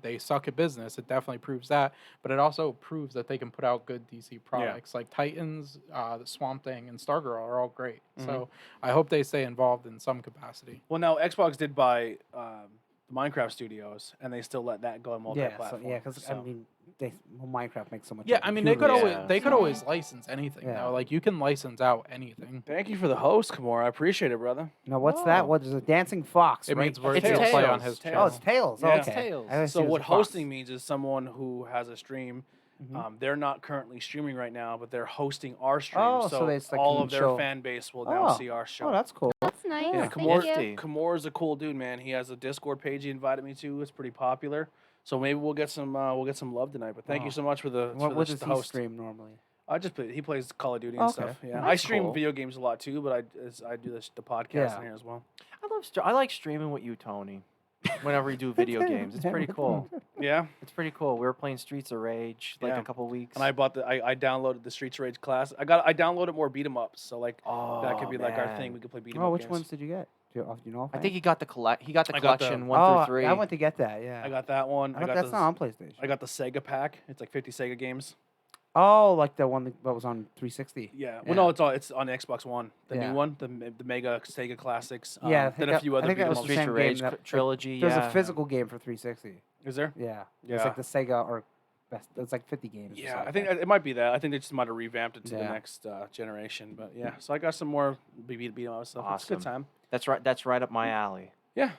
they suck at business. It definitely proves that, but it also proves that they can put out good DC products like Titans, the Swamp Thing, and Stargirl are all great. So I hope they stay involved in some capacity. Well, now Xbox did buy the Minecraft studios, and they still let that go on multi-platform. Because I mean, Minecraft makes so much. Yeah, on I mean they could computers. always they could always license anything. Yeah. Though. Like you can license out anything. Thank you for the host, Kimura. I appreciate it, brother. Now what's Oh. that? What is a dancing fox? It right? means It's Virgil Tails. play on his Tails. Oh, it's channel. tails. Yeah. Oh, It's okay. Tails. I always So see it as what a fox. hosting means is someone who has a stream. Mhm. They're not currently streaming right now, but they're hosting our stream. Oh, so so it's like all can of their show- fan base will now Oh. see our show. Oh, that's cool. That's nice. Yeah. Thank Kimura, you. Kimura's a cool dude, man. He has a Discord page he invited me to. It's pretty popular. So maybe we'll get some love tonight. But thank Oh. you so much for the What does the he host. stream normally? He plays Call of Duty and Okay. stuff. Yeah, That's I stream cool. video games a lot too, but I do the podcast Yeah. in here as well. I like streaming with you, Tony. Whenever you do video games, it's pretty cool. Yeah, It's pretty cool. We were playing Streets of Rage like Yeah. a couple weeks. and I bought I downloaded the Streets of Rage class. I downloaded more beat 'em ups, so like oh, that could be like our man. thing. We could play beat 'em up Oh, which games. ones did you get? Do you know? I think he got the I got the- collection one Oh, through 3. I went to get that. Yeah. I got that one. I don't- that's not on PlayStation. I got the Sega pack. It's like 50 Sega games. Oh, like the one that was on 360. Yeah. Well, Yeah. no, it's on Xbox One, the Yeah. new one, the Mega Sega Classics. Yeah, I then think a few I other think that beat 'em was ups. the Streets same of game Rage that- trilogy. There's yeah. a physical game for 360. Is there? Yeah. Yeah. It's like the Sega or best. It's like 50 games. or Yeah, something I think like it might be that. I think they just might have revamped it to the Yeah. next generation. But yeah, so I got some more beat 'em up stuff. It's a good Awesome. time. That's right up my alley. Yeah,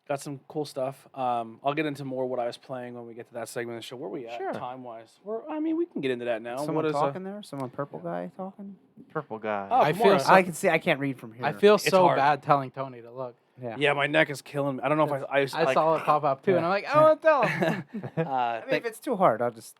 got some cool stuff. I'll get into more what I was playing when we get to that segment of the show. Where we at Sure. time wise? I mean, we can get into that now. Someone what is talking there? Someone purple guy talking? Purple guy. Oh, I Kimura. feel so- I can see. I can't read from here. I feel It's so hard. bad telling Tony to look. Yeah. Yeah, my neck is killing me. I don't know if I I like, saw it pop up too, Yeah. and I'm like, I want to tell him. I mean, if it's too hard, I'll just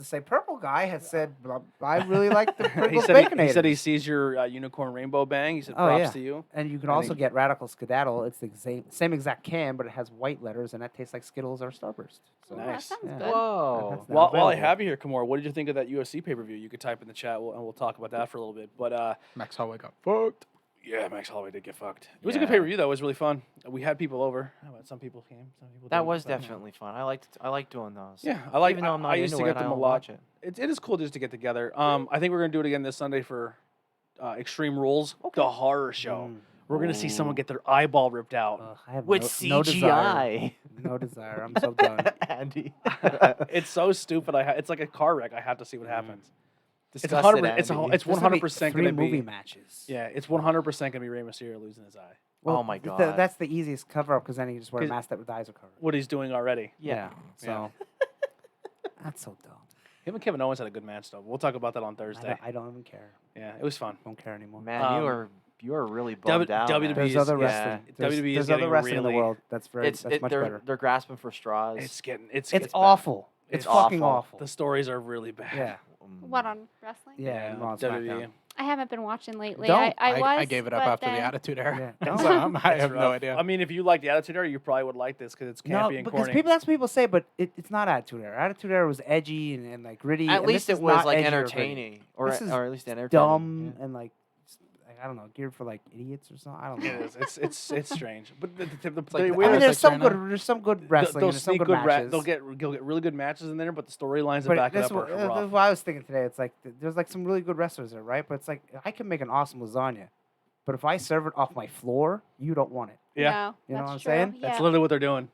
say purple guy has said I really like the he Pringles said he Baconators. said he sees your unicorn rainbow bang. He said Oh, props yeah. to you. And you can And also he- get Radical Skedaddle. It's the same exact can, but it has white letters, and that tastes like Skittles or Starburst. So Ooh, that Nice. sounds Yeah. good. Whoa. That's not While I available. have you here, Kimura, what did you think of that UFC pay per view? You could type in the chat, and we'll talk about that for a little bit. But Max Holloway got fucked. yeah, Max Holloway did get fucked. It was a good Yeah. pay per view though. It was really fun. We had people over. Some people came. Some people That didn't, was but, yeah. definitely fun. I like doing those. Yeah, I like. Even though I'm not I used to into get it, them I a will lot. watch it. It is cool just to get together. I think we're gonna do it again this Sunday for Extreme Rules, Okay. the horror show. Mm. We're gonna see someone Ooh. get their eyeball ripped out. Ugh, I have With no desire. CGI. No desire. I'm so done. Andy. It's so stupid. It's like a car wreck. I have to see what happens. It's Disgusted, 100. It's Andy. it's There's gonna be 100% three gonna movie be. matches. Yeah, it's 100% gonna be Rey Mysterio losing his eye. Oh my th- God. that's the easiest cover up because then you just wear a 'Cause- mask that with the eyes are covered. What he's doing already. Yeah. So that's so dumb. Him and Kevin Owens had a good match though. We'll talk about that on I Thursday. don't, I don't even care. Yeah, it was fun. Don't care anymore. Man, Um, you are really bummed out. WWE man. There's is- other yeah, wrestling. There's, WWE is there's getting other wrestling in the really- world that's very that's much better. They're grasping for straws. It's getting it's It's bad. awful. It's It's fucking awful. awful. The stories are really bad. Yeah. What on wrestling? Yeah. and Raw and WWE. SmackDown. I haven't been watching lately. Don't. I was. I gave it up but after the then- Attitude Era. Yeah. So I It's have no rough. idea. I mean, if you like the Attitude Era, you probably would like this because it's No, campy and because corny. that's what people say, but it's not Attitude Era. Attitude Era was edgy and like gritty. At and least this it is was not like edgy or gritty. entertaining, or This is at least entertaining. Dumb yeah. and like I don't know, geared for like idiots or something. I don't It know. is. It's strange. But the like the the- I mean, weird- there's some right good. now. There's some good wrestling. they'll and there's some sneak good good matches. they'll get really good matches in there, but the storylines that But back it that's up what, are that's rough. what I was thinking today. It's like there's like some really good wrestlers there, right? But it's like I can make an awesome lasagna, but if I serve it off my floor, you don't want it. Yeah. No, You know that's what I'm true. saying? Yeah. That's literally what they're doing.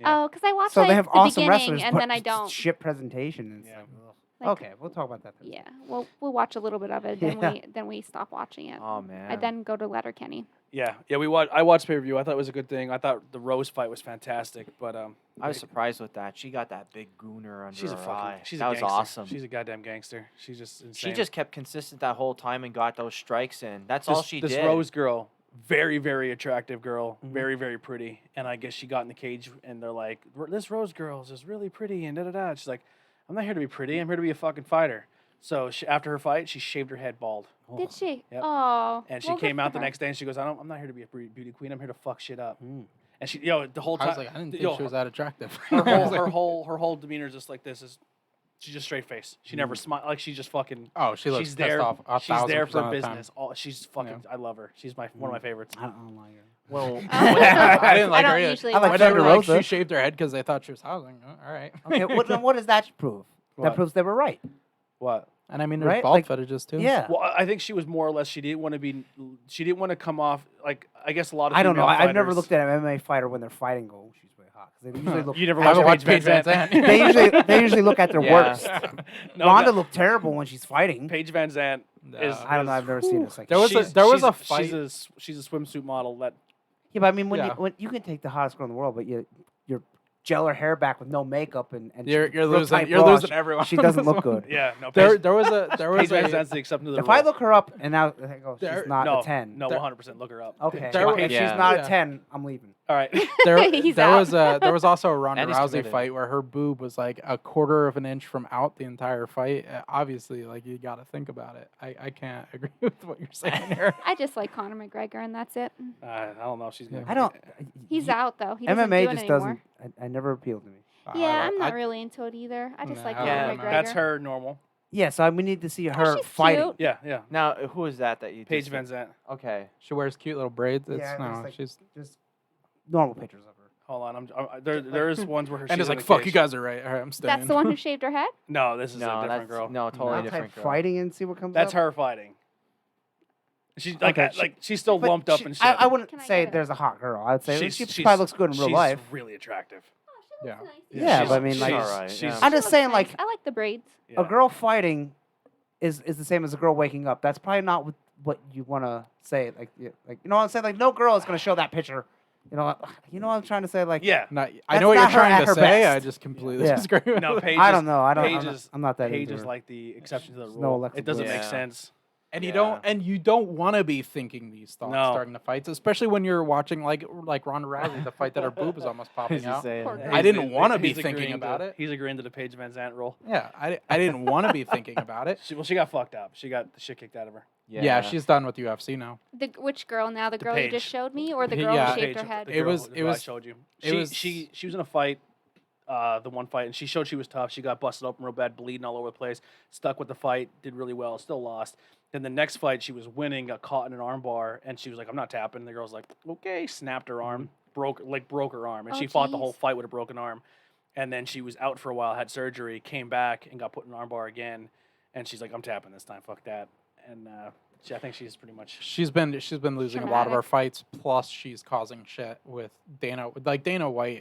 Yeah. Oh, because I watched So like they have the awesome beginning wrestlers, and but then I don't. shit presentation. And it's Yeah. like, ugh. Like, Okay, we'll talk about that. Then. Yeah, we'll watch a little bit of it, then Yeah. we stop watching it. Oh man. I then go to Letterkenny. Yeah. I watched pay per view. I thought it was a good thing. I thought the Rose fight was fantastic, but I was surprised with that. She got that big gooner under she's a her fucking eye. she's that a was gangster. awesome. She's a goddamn gangster. She's just insane. She just kept consistent that whole time and got those strikes in. That's all she this did. Rose girl, very very attractive girl, Mhm. very very pretty, and I guess she got in the cage and they're like, this Rose girl is just really pretty and da da da. She's like, I'm not here to be pretty. I'm here to be a fucking fighter. So after her fight, she shaved her head bald, Did she? Yep. Oh. and she well, good came for out the her. next day and she goes, I'm not here to be a beauty queen. I'm here to fuck shit up. Mm. And she, the whole I time, was like, I didn't think yo, she was that attractive. her I was whole like, her whole demeanor is just like this. She's just straight face. She never smile. Like she's just fucking. oh, she looks she's pissed there. off. She's there for 1,000% of the time. business. She's fucking. I love her. She's one of my favorites. I don't like her. Well, I didn't like I her don't either. usually I like I watch never Thunder like Rosa. she shaved her head because they thought she was housing. All right. Okay, then what does that prove? What? That proves they were right. what? And I mean, there's Right? bald Like, fetishes too. Yeah. Well, I think she was more or less. She didn't want to be. She didn't want to come off like. I guess a lot of. I don't know. female I've never fighters- looked at an MMA fighter when they're fighting. Go, "Oh, she's way hot," because they usually look. You never I haven't watched watched Paige Van Zandt. they usually look at their Yeah. worst. No, Ronda that- looked terrible when she's fighting. Paige Van Zandt is. I don't know. I've never seen her. Like, There was she's- there was she's- a fight. She's a swimsuit model that. yeah, but I mean, when Yeah. you can take the hottest girl in the world, but you gel her hair back with no makeup and You're real losing. tight You're bra, losing everyone. She doesn't look good. Yeah. No. There Paige, there was a Paige Van a Zandt's the exception to the If rule. I look her up and now I go, There- she's not no a 10. No, There- 100%. Look her up. Okay. There- if Yeah. she's not Yeah. a 10, I'm leaving. All right. He's there out. there was also a Ronda Andy's Rousey committed. fight where her boob was like a quarter of an inch from out the entire fight. Obviously, like you got to think about it. I can't agree with what you're saying here. I just like Conor McGregor, and that's it. I don't know if she's gonna. I don't. He's y- out though. He doesn't MMA do it just anymore. doesn't. I never appealed to me. Yeah, I'm not I- really into it either. I just Nah, like I Conor don't Yeah, know. McGregor. that's her normal. Yeah, so we need to see her she's fighting. cute. Yeah, yeah. Now, who is that you? Paige just Van Zandt. Okay. She wears cute little braids. It's, Yeah, no, just like- she's Just normal pictures of her. Hold on, there's ones where And she's it's in like, a fuck, cage. you guys are right. All right, I'm staying. That's the one who shaved her head? No, this is No, a different that's girl. no, totally I'll different type girl. fighting and see what comes That's up. her fighting. She's like, Okay, she's still But lumped up she- and shit. I wouldn't Can I say get it? there's a hot girl. I'd say She's- she she's- probably looks good in real she's life. really attractive. Oh, Yeah. Yeah, she's- but I mean, like, She's she's- alright, she's- yeah. I'm She just looks saying, nice. like, I like the braids. Yeah. a girl fighting is the same as a girl waking up. That's probably not what you want to say. Like you know what I'm saying? Like, no girl is gonna show that picture. You know what I'm trying to say? Like, Yeah. No, I That's know what you're not her trying at to her say. I best. just completely Yeah. disagree with No, it. Paige I is- don't know. Paige I'm is- not that Paige into is her. like the exception to the There's no rule. Alexa It doesn't Bliss. make Yeah. sense. And you Yeah. don't want to be thinking these thoughts No. during the fights, especially when you're watching like Ronda Rousey, the fight that her boob is almost popping Just out. saying. Poor girl. I didn't He's- wanna be he's thinking agreeing about to- it. He's agreeing to the Paige Van Zandt rule. Yeah, I didn't want to be thinking about it. She got fucked up. She got the shit kicked out of her. Yeah, she's done with UFC now. Which girl now? The The girl you just Paige. showed me, or the Yeah. girl Yeah. who shaved her Paige, head? the It girl was- who I showed you. She was in a fight, the one fight, and she showed she was tough. She got busted open real bad, bleeding all over the place. Stuck with the fight, did really well, still lost. Then the next fight, she was winning, got caught in an arm bar, and she was like, "I'm not tapping." The girl's like, "Okay," snapped her arm, broke her arm, and Oh, she fought the whole jeez. fight with a broken arm. And then she was out for a while, had surgery, came back, and got put in an arm bar again. And she's like, "I'm tapping this time, fuck that." And I think she's pretty much. She's been losing a lot of her Traumatic. fights. Plus, she's causing shit with Dana. Like Dana White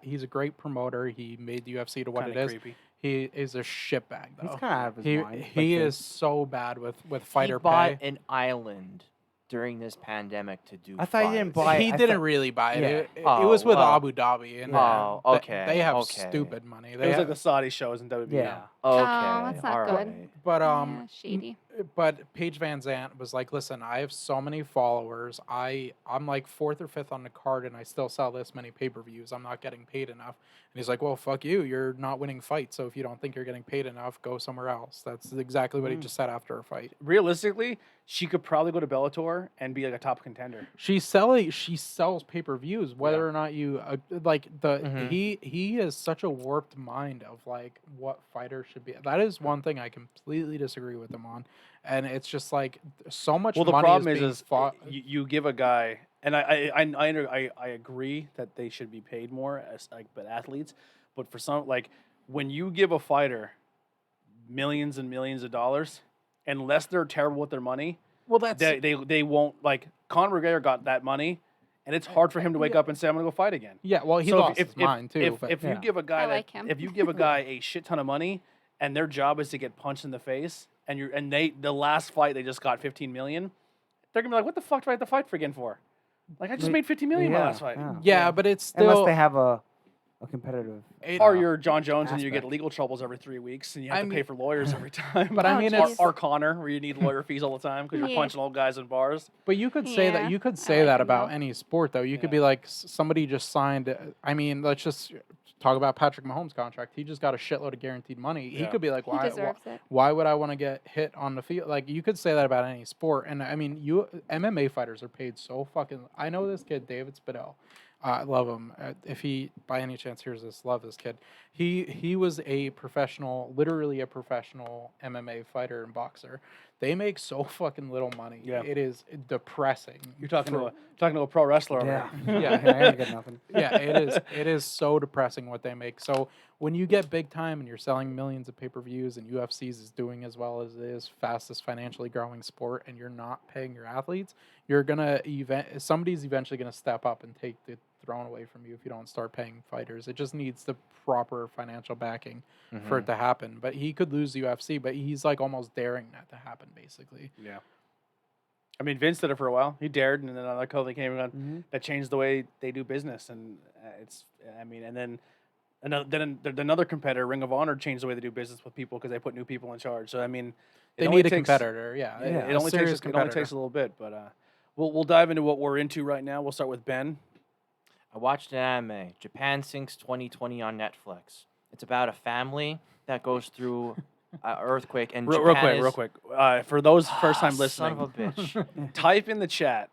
he's a great promoter. He made the UFC to what Kinda it is. creepy. He is a shitbag though. He's kind of out of his He mind. he like, is so bad with fighter He bought pay. an island during this pandemic to do. I thought he didn't fights. buy- He I didn't thought- really buy it. Yeah. It was with Oh, Abu Dhabi, and Oh, th- okay, they have okay. stupid money. It They was have, like the Saudi shows in WWE. Yeah. Okay, that's not good. alright. but Yeah, shady. But Paige Van Zandt was like, "Listen, I have so many followers. I'm like 4th or 5th on the card, and I still sell this many pay-per-views. I'm not getting paid enough." And he's like, "Well, fuck you. You're not winning fights. So if you don't think you're getting paid enough, go somewhere else." That's exactly what he just said after a fight. Realistically, she could probably go to Bellator and be like a top contender. She sells pay-per-views, whether or not you like the Mhm. he has such a warped mind of like what fighters should be. That is one thing I completely disagree with him on. And it's just like so much Well, the money problem is being is fought. you give a guy, and I agree that they should be paid more as but athletes, but for some like when you give a fighter millions and millions of dollars, unless they're terrible with their money, Well, that's they won't like Conor McGregor got that money, and it's hard for him to wake up and say I'm gonna go fight again. yeah. Well, he So lost his mind too. If, but if you yeah. give a guy I like him. if you give a guy a shit ton of money and their job is to get punched in the face and the last fight they just got 15 million, they're gonna be like, what the fuck do I have to fight for again for? Like I just Like, made 15 million my yeah, last fight. yeah. yeah, but it's unless still they have a competitive. it- Or you're John Jones and you get aspect. legal troubles every 3 weeks and you have I to pay mean- for lawyers every time. But I Oh, mean, or, it's or Connor where you need lawyer fees all the time because you're Yeah. punching old guys in bars. but you could say that Yeah, you could I say like that him, about though. any sport though. You could Yeah. be like somebody just signed. I mean, let's just talk about Patrick Mahomes' contract. He just got a shitload of guaranteed money. He Yeah. could be like, He why? deserves it. Why would I want to get hit on the field? Like you could say that about any sport. And I mean, MMA fighters are paid so fucking. I know this kid, David Spidell. I love him. If he by any chance hears this, love this kid. He was a professional, literally a professional MMA fighter and boxer. They make so fucking little money. Yeah. It is depressing. You're talking for- to a pro wrestler. over Yeah, here. Yeah. I ain't get nothing. yeah, it is so depressing what they make. So when you get big time and you're selling millions of pay-per-views and UFC's is doing as well as it is, fastest financially growing sport, and you're not paying your athletes, you're gonna somebody's eventually gonna step up and take the throne away from you if you don't start paying fighters. It just needs the proper financial backing for it to happen. But he could lose the UFC, but he's like almost daring that to happen, basically. Yeah. I mean, Vince did it for a while. He dared, and then another company came on Mhm. that changed the way they do business. And it's, I mean, and then another competitor, Ring of Honor, changed the way they do business with people because they put new people in charge. So I mean, it They only need a takes- competitor, yeah. It, a it only serious takes it only takes a little bit, but we'll dive into what we're into right now. We'll start with Ben. I watched an anime, Japan Sinks 2020 on Netflix. It's about a family that goes through an earthquake and Real Japan is, quick. For those first time Son listening, of a bitch. type in the chat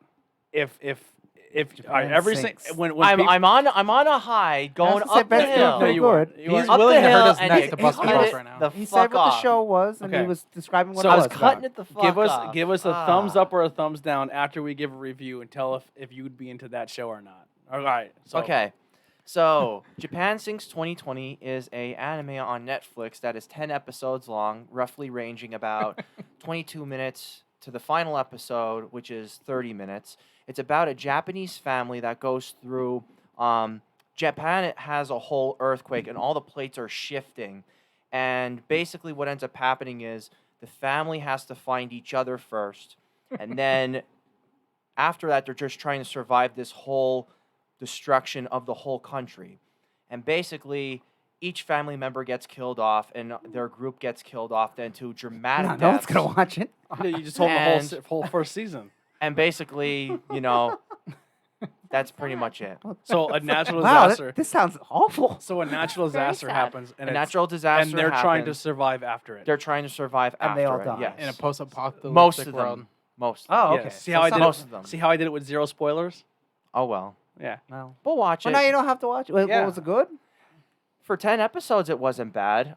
if Japan every sinks. when I'm on a high going That's up the Ben's doing hill. pretty you are. good. You He's are. Up willing the to hurt hill his and neck he to bust the cut balls it right now. the He fuck said what off. the show was, and Okay. he was describing what So- it I was. was cutting about. it the fuck Give us a off. thumbs up or a thumbs down after we give a review and tell if you'd be into that show or not. All right. So, Okay. So, Japan Sinks 2020 is a anime on Netflix that is 10 episodes long, roughly ranging about 22 minutes to the final episode, which is 30 minutes. It's about a Japanese family that goes through Japan has a whole earthquake and all the plates are shifting. And basically what ends up happening is the family has to find each other first. And then after that, they're just trying to survive this whole destruction of the whole country. And basically, each family member gets killed off, and their group gets killed off. Then to dramatic No one's deaths. gonna watch it. yeah, you just told them the And- whole first season. And basically, that's pretty much it. So a natural Wow, disaster. this sounds awful. So a natural Very disaster sad. happens, A and natural disaster and they're trying to happens. survive after it. They're trying to survive And after they all it. die. Yes. In a post-apocalyptic Most of world. them. Most. Oh, Yeah, okay. See how I did most it? of them. See how I did it with zero spoilers? Oh well. Yeah. Well, We'll watch well, it. now you don't have to watch it. Wait, Yeah. what was it good? For 10 episodes, it wasn't bad.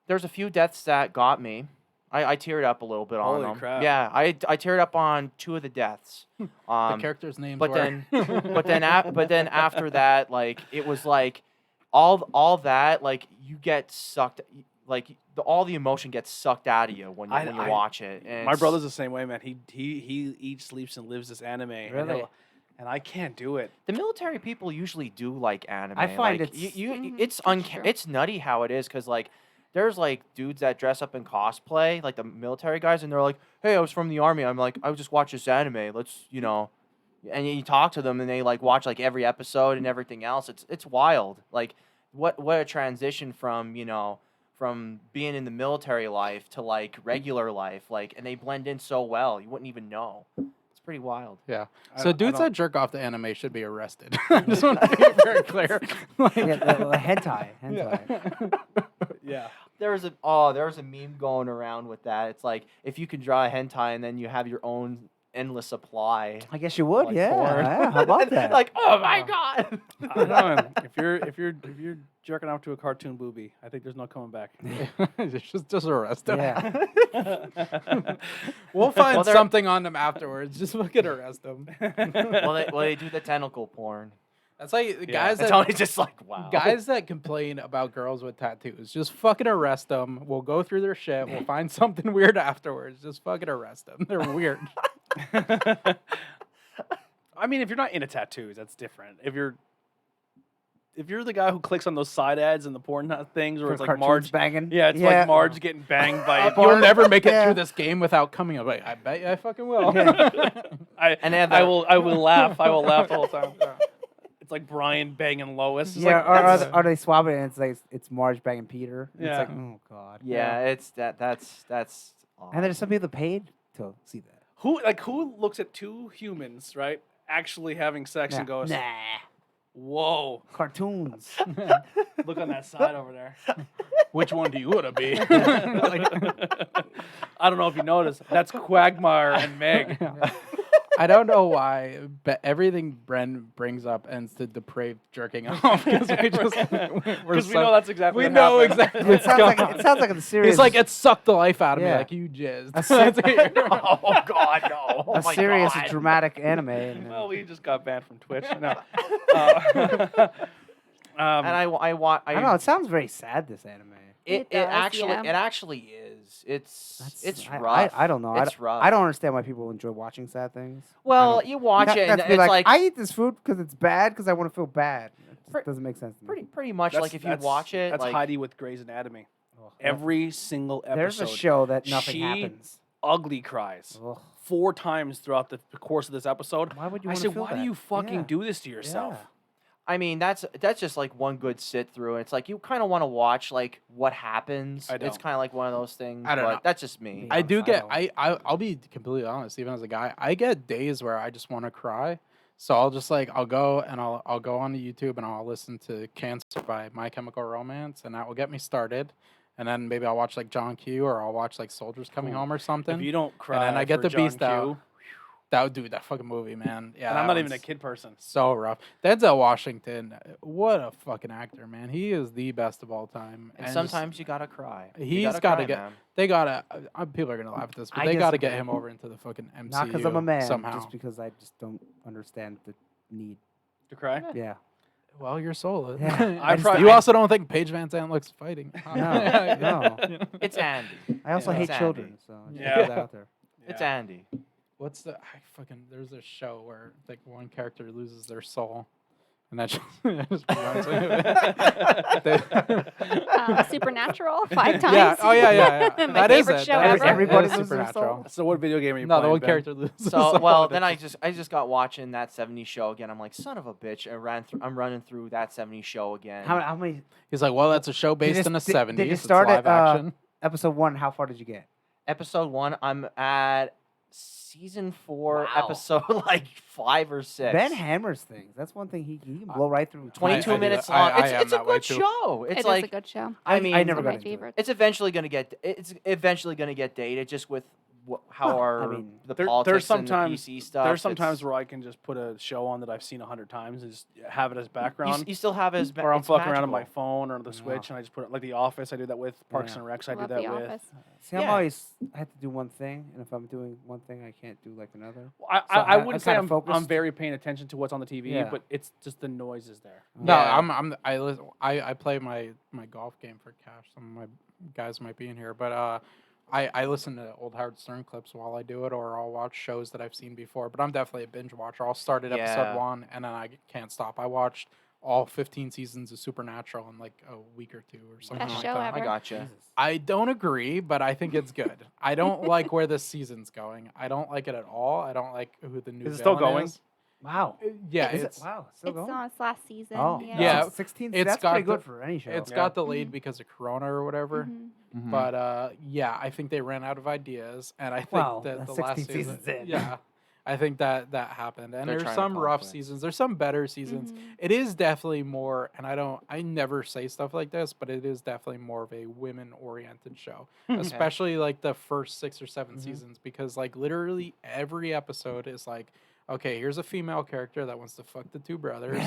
There's a few deaths that got me. I teared up a little bit on Holy them. crap. Yeah, I teared up on 2 of the deaths. The characters' names but were. then but then after that, like it was like all that like you get sucked like all the emotion gets sucked out of you when you, I- watch it. And My it's- brother's the same way, man. He eats, sleeps, and lives this anime. Really? And I can't do it. The military people usually do like anime. I find like, it's- Mhm, it's true. it's nutty how it is because like there's like dudes that dress up in cosplay like the military guys and they're like, hey, I was from the army. I'm like, I just watched this anime. Let's and you talk to them and they like watch like every episode and everything else. It's wild. Like what a transition from from being in the military life to like regular life like and they blend in so well you wouldn't even know. It's pretty wild. Yeah. I So don't- I dudes don't- that jerk off to anime should be arrested. I just want to be very clear. Like, Yeah, the hentai. Yeah. There was a meme going around with that. It's like if you can draw a hentai and then you have your own endless supply. I guess you would. Like Yeah. porn. Yeah. How about that? Like, oh my god. I don't know, man. If you're jerking off to a cartoon booby, I think there's no coming back. just arrest them. Yeah. We'll find Well, they're- something on them afterwards. Just fucking arrest them. well, they do the tentacle porn. That's like Yeah. guys It's that always just like wow. guys that complain about girls with tattoos. Just fucking arrest them. We'll go through their shit. We'll find something weird afterwards. Just fucking arrest them. They're weird. I mean, if you're not into tattoos, that's different. If you're the guy who clicks on those side ads and the porn things where For it's like cartoons Marge banging. Yeah, it's like Marge getting banged by a You'll never make it Yeah. through this game without coming up. Like, I bet you I fucking will. And they have I the- will laugh. I will laugh the whole time. It's like Brian banging Lois. It's Yeah, like, or that's- are they swap it and it's like it's Marge banging Peter? And Yeah. It's like, oh god. Yeah, it's that's odd. And there's some people that paid to see that. who looks at two humans, right, actually having sex and goes, Nah. whoa, Cartoons. look on that side over there. Which one do you want to be? I don't know if you noticed. That's Quagmire and Meg. I don't know why, but everything Bren brings up ends to depraved jerking off because Because we know that's exactly we what know happened. exactly. it what's sounds going like on. it sounds like a serious. It's like it sucked the life out of me. Yeah. Like you jizzed. A ser- oh god, no. Oh a my serious God. dramatic anime. And, Well, we just got banned from Twitch. No. And I want I don't know. It sounds very sad. This anime. It it does, yeah. actually is. It's I- rough. I don't know. It's rough. I don't understand why people enjoy watching sad things. Well, don't- you watch That- it and that's me it's like, I eat this food because it's bad because I want to feel bad. It just Pre- doesn't make sense to me. pretty much like if you watch it That's like Heidi with Grey's Anatomy. Ugh. Every single episode. There's a show that nothing she- happens. Ugly cries Ugh. 4 times throughout the course of this episode. Why would you I want said, to feel why that? do you fucking Yeah. do this to yourself? Yeah. I mean that's just like one good sit through and it's like you kind of want to watch like what happens. I It's don't. kind of like one of those things. I don't but know. That's just me. Yeah. I do I get. don't. I'll be completely honest. Even as a guy, I get days where I just want to cry. So I'll just like I'll go and I'll go on to YouTube and I'll listen to "Cancer" by My Chemical Romance, and that will get me started. And then maybe I'll watch like John Q or I'll watch like Soldiers Coming Ooh. Home or something. If you don't cry, then I get for the John beast Q, out. That would do that fucking movie, man. Yeah, and I'm that not even a one's kid person. So rough. Denzel Washington, what a fucking actor, man. He is the best of all time. and just- sometimes you gotta cry. You He's gotta gotta cry, get- man. they gotta. People are gonna laugh at this, but I they gotta disagree. get him over into the fucking MCU Not because I'm a man, somehow. just because I just don't understand the need Decry? Yeah. Well, your soul. Yeah. I You probably- also don't think Paige Van Zandt looks fighting. No. It's Andy. I also Yeah. hate It's children, Andy. so just Yeah. put that out there. It's Yeah. Andy. What's the there's a show where like one character loses their soul, and that just reminds me of it. Supernatural 5 times. Yeah. Oh yeah. My That is favorite it. show That is ever. it. Everybody That is loses their Supernatural. soul? So what video game are you No, playing? the one Ben? character loses. his So soul, well, and then it's I just got watching that 70s show again. I'm like, son of a bitch. I'm running through that 70s show again. How many He's like, well, that's a show based it- in the did- 70s. did you It's start live at, action. episode 1? How far did you get? Episode 1, I'm at season 4, Wow. episode like 5 or 6. Ben hammers things. That's one thing he can blow right through. 22 I do minutes that. I- long. I am It's a that way good too. show. It's It is like a good show. I I mean, never One got of my into it. favorites. it's eventually going to get dated just with how Well, our I mean, the there's politics and the sometimes- PC stuff. There's some it's- times where I can just put a show on that I've seen 100 times and just have it as you, background. you still have as Or I'm it's fucking around on my magical. phone or the Switch and I just put it like The Office. I do that with Parks Yeah. and Recs. I do Love that The with. Office. See, I'm Yeah. always I have to do one thing, and if I'm doing one thing, I can't do like another. I So I I'm wouldn't say kinda I'm focused. very paying attention to what's on the TV, Yeah. but it's just the noise is there. No, Yeah. I play my golf game for cash. Some of my guys might be in here, but I listen to old Howard Stern clips while I do it, or I'll watch shows that I've seen before. But I'm definitely a binge watcher. I'll start at Yeah. episode 1, and then I can't stop. I watched all 15 seasons of Supernatural in like a week or 2 or something Best like show that. ever. I gotcha. Jesus. I don't agree, but I think it's good. I don't like where this season's going. I don't like it at all. I don't like who the new Is it still villain going? is. Wow. Yeah, Is it's it? Wow. Still It's going? on its last season. Oh, Yeah. 16. it's That's got pretty good the- for any show. it's Yeah. got delayed Mhm. because of Corona or whatever. Mhm. But yeah, I think they ran out of ideas, and I think Well, that that's the last 16 season, seasons in. yeah, I think that happened. And They're there's trying to some rough complex. seasons. There's some better seasons. Mhm. It is definitely more, and I never say stuff like this, but it is definitely more of a women-oriented show, especially like the first 6 or 7 seasons, because like literally every episode is like, okay, here's a female character that wants to fuck the 2 brothers,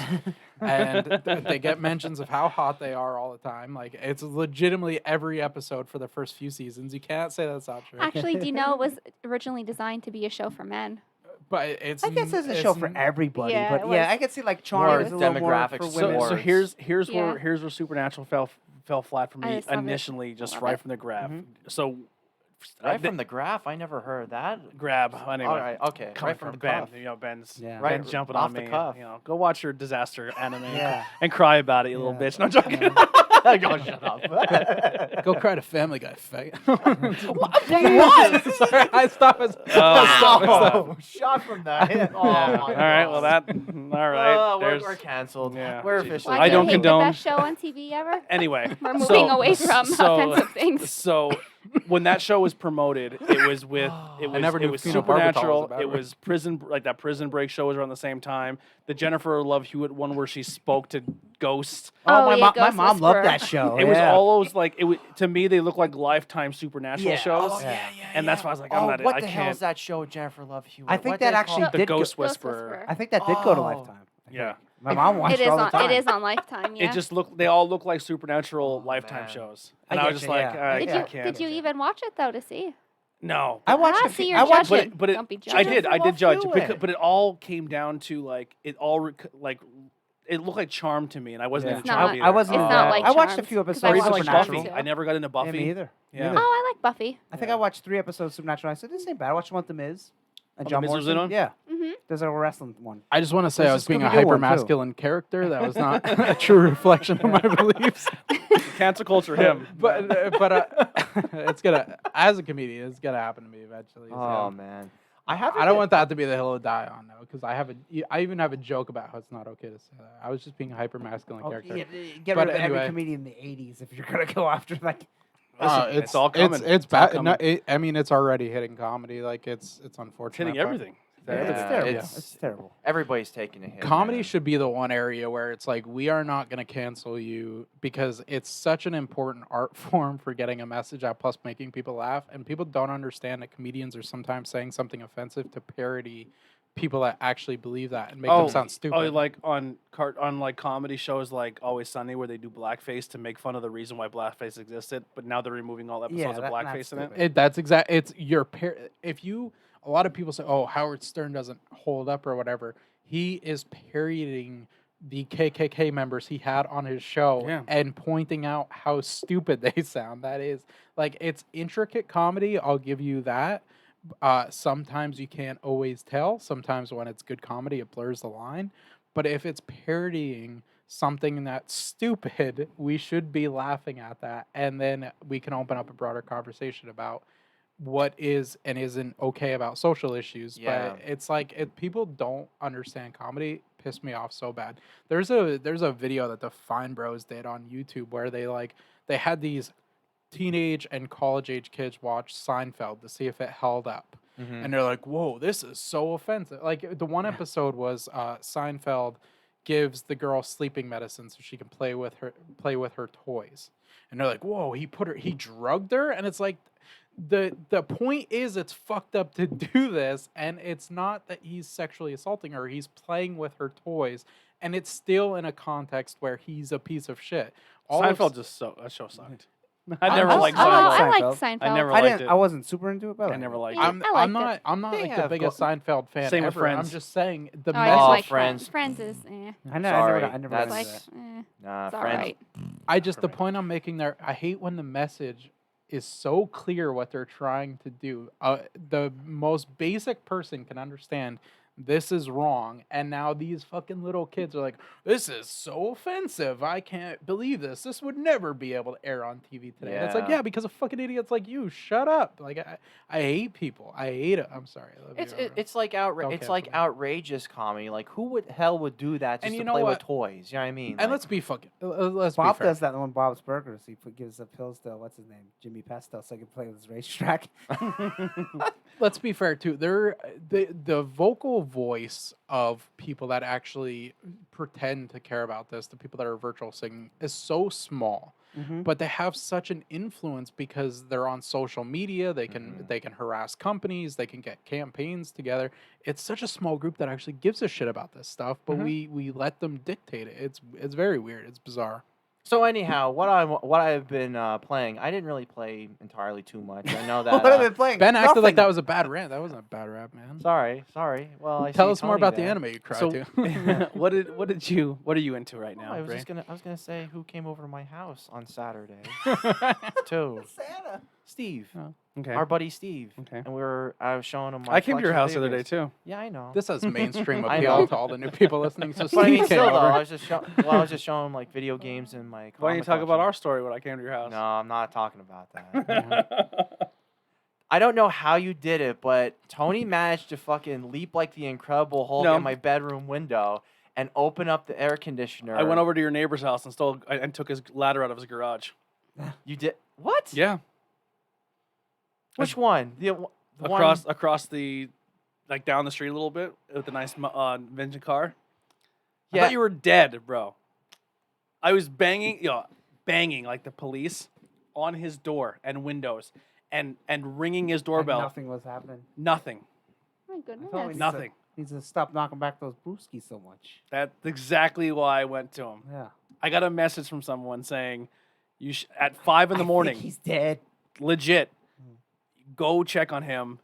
and they get mentions of how hot they are all the time. Like it's legitimately every episode for the first few seasons. You can't say that's not true. Actually, do you know it was originally designed to be a show for men? But it's I guess it's a show for everybody, Yeah, but it yeah, was I can see like More Charm is a little more demographics for So, women. so Sports. here's Yeah. where Supernatural fell flat for I me just love it. initially, just Love right it. from the grab. Mhm. So Right from the graph, I never heard that. grab anyway. All right, okay. Coming Right from the Ben, cuff. Ben's Yeah. Right, Ben's jumping off on the me. cuff. Go watch your disaster anime Yeah. and cry about it, you little Yeah. bitch. No I'm joking. Go shut up. Go cry to Family Guy, faggot. What? Sorry, I stopped. Oh, shot from that. Oh, Yeah. my All right. Well, gosh. that. All right. Oh, there's- we're canceled. Yeah. We're Jeez. officially. Why I do you don't hate condone- the best show on TV ever? Anyway, We're moving so- away from so- offensive things. So when that show was promoted, it was with it was never it knew was phenobarbital was Supernatural. about It it. was Prison like that Prison Break show was around the same time. The Jennifer Love Hewitt one where she spoke to ghosts. Oh, my, yeah, my Ghost mom loved Whisperer. that show. It was yeah. all those like it was, to me they look like Lifetime Supernatural Yeah. shows. Oh, Yeah. And that's why I was like, I'm Oh, not. what I the hell can't. is that show with Jennifer Love Hewitt? I think What that they actually call- The did go, Ghost Ghost Whisperer. I think that did go to Oh. Lifetime. Yeah. My mom watched It it is all the on. time. It is on Lifetime. Yeah. It just looked. They all look like Supernatural Oh, Lifetime man. shows, I and I get was just you, like, yeah. I Did can't. you did you even watch it though to see? No. I watched Ah, a see, few. you're I watched judging. it. But it, Don't be I did. I did judge, Jennifer Love but it all came down to like it all like it looked like Charm to me, and I wasn't Yeah. into It's Charm not- either. I wasn't. It's into not that. like I watched a Charmed, few 'cause episodes I Or of even watched like Charmed Buffy. too. I never got into Buffy. Yeah, me either. Yeah. Me Oh, I like Buffy. I think I watched 3 episodes of Supernatural. I said this ain't bad. I watched one with The Miz and Oh, John The Miz was in Morrison. on? Yeah, Mm-hmm. there's a wrestling one. I just want to say There's I a was being a Scooby-Doo one, hyper too. masculine character. That was not a true reflection of my beliefs. Cancel culture him. But it's gonna, as a comedian, it's gonna happen to me eventually. so. Oh man, I I don't want that to be the hill to die on though, because I even have a joke about how it's not okay to say that. I was just being a hyper masculine Oh, character. yeah, get But rid of every anyway. comedian in the '80s if you're gonna go after like. Listen, it's all coming. It's all bad. No, coming. I mean, it's already hitting comedy. Like it's unfortunate. hitting but everything. Yeah, Everything. it's terrible. it's- It's terrible. everybody's taking a hit. Comedy man. should be the one area where it's like we are not going to cancel you because it's such an important art form for getting a message out plus making people laugh, and people don't understand that comedians are sometimes saying something offensive to parody people that actually believe that and make them sound stupid. Oh, like on like comedy shows like Always Sunny where they do blackface to make fun of the reason why blackface existed, but now they're removing all episodes Yeah, of that's blackface in it. stupid. That's exact. It's your if you. A lot of people say, "Oh, Howard Stern doesn't hold up" or whatever. he is parodying the KKK members he had on his show Yeah. and pointing out how stupid they sound. That is like, it's intricate comedy. I'll give you that. Sometimes you can't always tell. Sometimes when it's good comedy, it blurs the line. But if it's parodying something that's stupid, we should be laughing at that. And then we can open up a broader conversation about what is and isn't okay about social issues. Yeah. But it's like, if people don't understand comedy, piss me off so bad. There's a video that the Fine Bros did on YouTube where they had these teenage and college age kids watch Seinfeld to see if it held up. Mhm. And they're like, whoa, this is so offensive. Like, the one episode was Seinfeld gives the girl sleeping medicine so she can play with her toys. And they're like, whoa, he drugged her? And it's like, the point is, it's fucked up to do this, and it's not that he's sexually assaulting her, he's playing with her toys, and it's still in a context where he's a piece of shit. Seinfeld that show sucked. I never I liked like Seinfeld. I like Seinfeld. Seinfeld. I never I liked didn't. it. I wasn't super into it, but I never liked Yeah. it. I liked it. I'm not They like the have biggest Seinfeld fan Same with ever. I'm Friends. just saying the Oh, I message. just like Friends. Friends. Friends is I know. Sorry, I never that's- got like into that. Nah, it's all Friends. right. The point I'm making there, I hate when the message is so clear what they're trying to do. The most basic person can understand this is wrong, and now these fucking little kids are like, this is so offensive. I can't believe this. This would never be able to air on TV today. And it's like, Yeah. yeah, because of fucking idiots like you. Shut up. Like, I hate people. I hate it. I'm sorry. I love you. It's like Don't it's cancel like me. outrageous comedy. Like, who would do that just And you to know play with what? toys? You know what I mean? And Like, let's be fucking. Let's Bob be fair. does that on Bob's Burgers. He gives the pills to what's his name, Jimmy Pesto, so he can play with his racetrack. Let's be fair too. The vocal voice of people that actually pretend to care about this, the people that are virtual singing, is so small. But they have such an influence because they're on social media. They can harass companies. They can get campaigns together. It's such a small group that actually gives a shit about this stuff. But we let them dictate it. It's very weird. It's bizarre. so anyhow, what I've been playing, I didn't really play entirely too much. I know that. What have I been playing? Ben acted like Nothing. that was a bad rant. That wasn't a bad rap, man. Sorry. Well, I Tell see us more Tony about the there. anime you cried So, to. what are you into right Oh, now? I was Bray? gonna say who came over to my house on Saturday too. Santa. Steve, Okay. our buddy Steve. Okay. And I was showing him. My I came to your collection of house the other video day games. too. Yeah, I know. This has mainstream I appeal know. to all the new people listening. So But I mean, Steve came still though, over. I was just showing him like video games and my. Why don't you comic talk about collection. our story when I came to your house? No, I'm not talking about that. I don't know how you did it, but Tony managed to fucking leap like the Incredible Hulk No. at my bedroom window and open up the air conditioner. I went over to your neighbor's house and took his ladder out of his garage. You did what? Yeah. Which one? The one. Across the, like down the street a little bit with a nice vintage car. I Yeah. thought you were dead, bro. I was banging like the police on his door and windows and ringing his doorbell. Nothing was happening. Nothing. My I goodness. thought we Nothing. Needs to stop knocking back those brewskis so much. That's exactly why I went to him. Yeah. I got a message from someone saying, at 5 in the I morning, think he's dead. legit, go check on him.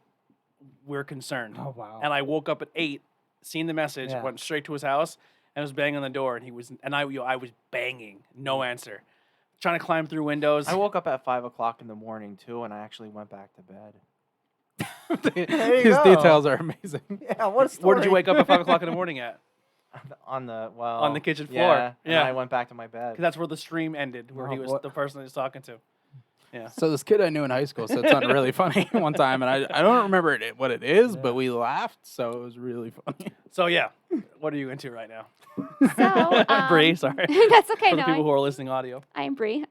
We're concerned. Oh wow. And I woke up at 8, seen the message, Yeah. went straight to his house, and was banging on the door. And I was banging, no answer, trying to climb through windows. I woke up at 5 o'clock in the morning too, and I actually went back to bed. There you His go. details are amazing. Yeah. What a story. Where did you wake up at 5 o'clock in the morning at? On the On the kitchen floor. Yeah. And Yeah. I went back to my bed. 'Cause that's where the stream ended, where Oh, he was what- the person he was talking to. Yeah. So this kid I knew in high school said something really funny one time, and I don't remember what it is, Yeah. but we laughed, so it was really funny. So yeah, what are you into right now? So, Bree, sorry. That's okay. For the No, people who are listening audio. I'm Bree.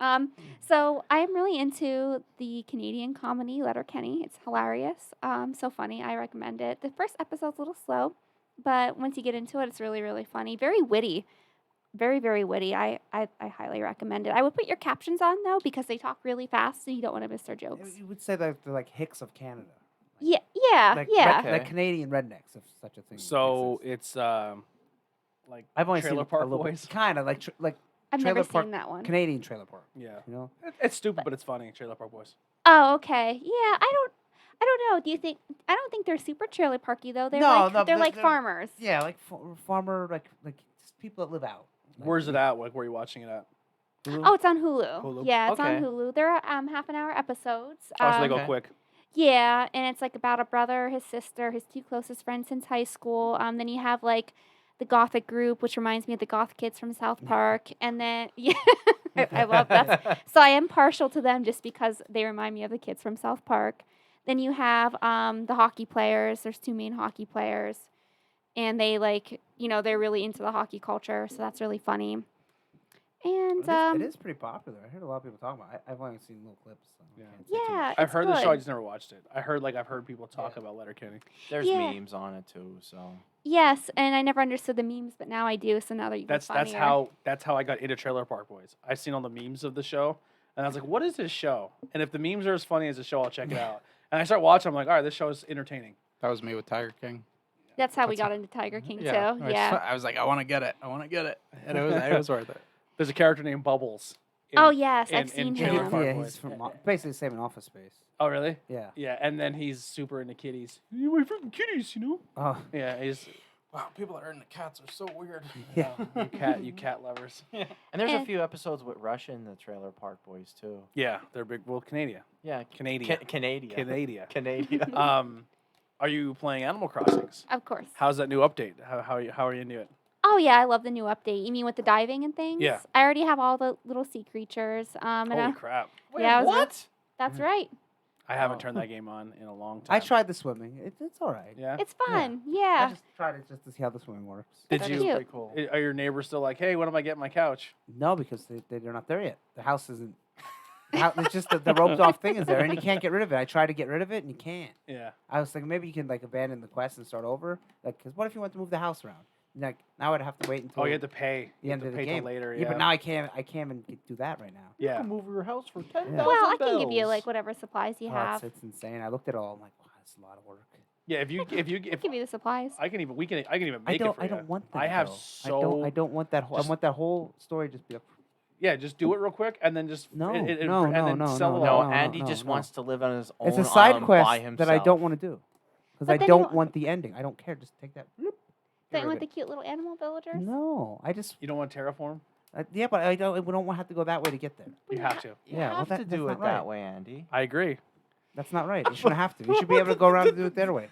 So I'm really into the Canadian comedy Letterkenny. It's hilarious. So funny. I recommend it. The first episode's a little slow, but once you get into it, it's really, really funny. Very witty. Very, very witty. I highly recommend it. I would put your captions on though because they talk really fast, so you don't want to miss their jokes. You would say that they're like Hicks of Canada. Yeah, Like, yeah. Okay. Like Canadian rednecks, if such a thing. So exists. it's like I've only Trailer seen Park a little Boys. kind of like like I've Trailer never Park seen that one. Canadian Trailer Park. Yeah. You know. It's stupid, but it's funny. Trailer Park Boys. Oh, okay. Yeah, I don't know. Do you think? I don't think they're super trailer parky though. They're No, like no, they're like they're- farmers. Yeah, like farmer, like just people that live out. Like, Where's it at? Like, where are you watching it at? Hulu? Oh, it's on Hulu. Hulu? Yeah, it's on Okay. Hulu. They're half an hour episodes. Oh, so they go Okay. quick. Yeah, and it's like about a brother, his sister, his two closest friends since high school. Then you have like the Gothic group, which reminds me of the Goth Kids from South Park. And then yeah, I love that. So I am partial to them just because they remind me of the kids from South Park. Then you have the hockey players. There's two main hockey players, and they they're really into the hockey culture, so that's really funny. And it is pretty popular. I heard a lot of people talking about it. I've only seen little clips. So I Yeah. can't say too yeah, much. I've it's heard the show. I good. just never watched it. I've heard people talk about Letterkenny. There's Yeah. memes on it too, so. Yes, and I never understood the memes, but now I do. So now they're even That's funnier. that's how I got into Trailer Park Boys. I've seen all the memes of the show, and I was like, "What is this show?" And if the memes are as funny as the show, I'll check it out. And I start watching. I'm like, "All right, this show is entertaining." That was me with Tiger King. That's how we That's got into Tiger King too. I Yeah. was like, I want to get it. I want to get it. And it was worth it. There's a character named Bubbles. Oh yes, I've in seen Trailer him. Park Yeah, Boys. he's from basically the same in Office Space. Oh, really? Yeah. Yeah, and then he's super into kitties. My freaking kitties, you know? Oh, Yeah, he's Wow, people that are into cats are so weird. yeah. you cat lovers. And there's a And- few episodes with Russia in the Trailer Park Boys too. Yeah, they're big. Well, Canada. Yeah, Canadian. Canadian. Canada. Canadian. Are you playing Animal Crossings? Of course. How's that new update? How are you into it? Oh yeah, I love the new update. You mean with the diving and things? Yeah. I already have all the little sea creatures. And Holy I- crap! Yeah, I was what? that's right. I haven't Oh. turned that game on in a long time. I tried the swimming. It's all right. Yeah. It's fun. I Yeah. just tried it just to see how the swimming works. Did That's you? cute. Pretty cool. Are your neighbors still like, hey, when am I getting my couch? No, because they're not there yet. The house isn't. It's just the roped off thing is there, and you can't get rid of it. I tried to get rid of it, and you can't. Yeah. I was thinking maybe you can like abandon the quest and start over. Like, because what if you want to move the house around? Like now I'd have to wait until Oh, you had to pay. the You end had of to the pay till game. later. Yeah, but now I can't even do that right now. Yeah. move your house for 10,000 Yeah. Well, I can give you like whatever supplies you Oh, have. it's insane. I looked at it all. I'm like, wow, that's a lot of work. Yeah. If I'll give you the supplies. I can even make it for I you. don't want that. I have though. so I don't want that whole. I just- want that whole story just be up. yeah. Just do it real quick and then just No, and no, then no, sell no, it No, all. Andy no, just no. wants to live on his own It's a side island quest by himself. that I don't want to do because But I then don't you- want the ending. I don't care. Just take that. bloop, get Don't you rid want of the it. cute little animal villagers? No, I just You don't want to terraform? yeah, but I don't. We don't want to have to go that way to get there. You have to. You Yeah, well, have to that's do not it that right. way, Andy. I agree. That's not right. You shouldn't have to. You should be able to go around and do it their way.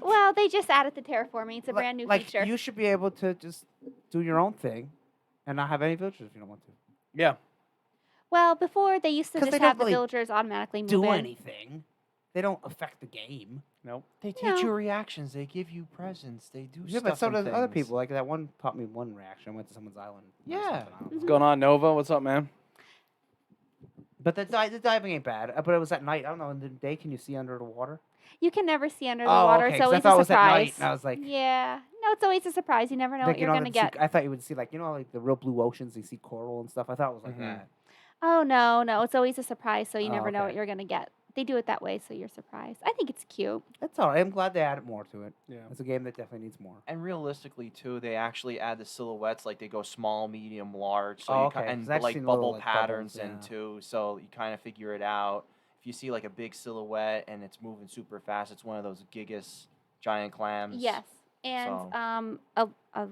Well, they just added the terraforming. It's a Like- brand new like, feature. You should be able to just do your own thing, and not have any villagers if you don't want to. Yeah. Well, before they used to 'Cause just they don't have the really villagers automatically move Do in. anything. They don't affect the game. Nope. They teach No. you reactions. They give you presents. They do Yeah, stuff. but so and does other things. people. Like that one taught me one reaction. I went to someone's island. and did Yeah. something, I don't know. What's going on, Nova? What's up, man? But the diving ain't bad. But it was at night. I don't know. In the day, can you see under the water? You can never see under the Oh, water. okay, It's 'cause I always thought it a was at night, surprise. and I was like, Yeah. No, it's always a surprise. You never know like, what you're going to get. I thought you would see like like the real blue oceans. You see coral and stuff. I thought it was like Mhm. that. Oh, no. It's always a surprise, so you Oh, never know what okay. you're going to get. They do it that way, so you're surprised. I think it's cute. That's all right. I'm glad they added more to it. Yeah. It's a game that definitely needs more. And realistically, too, they actually add the silhouettes. Like they go small, medium, large. So Oh, you okay, and 'cause I've like seen bubble little, like, patterns bubbles, in yeah. too. So you kind of figure it out. If you see like a big silhouette and it's moving super fast, it's one of those gigas giant clams. Yes. And So- a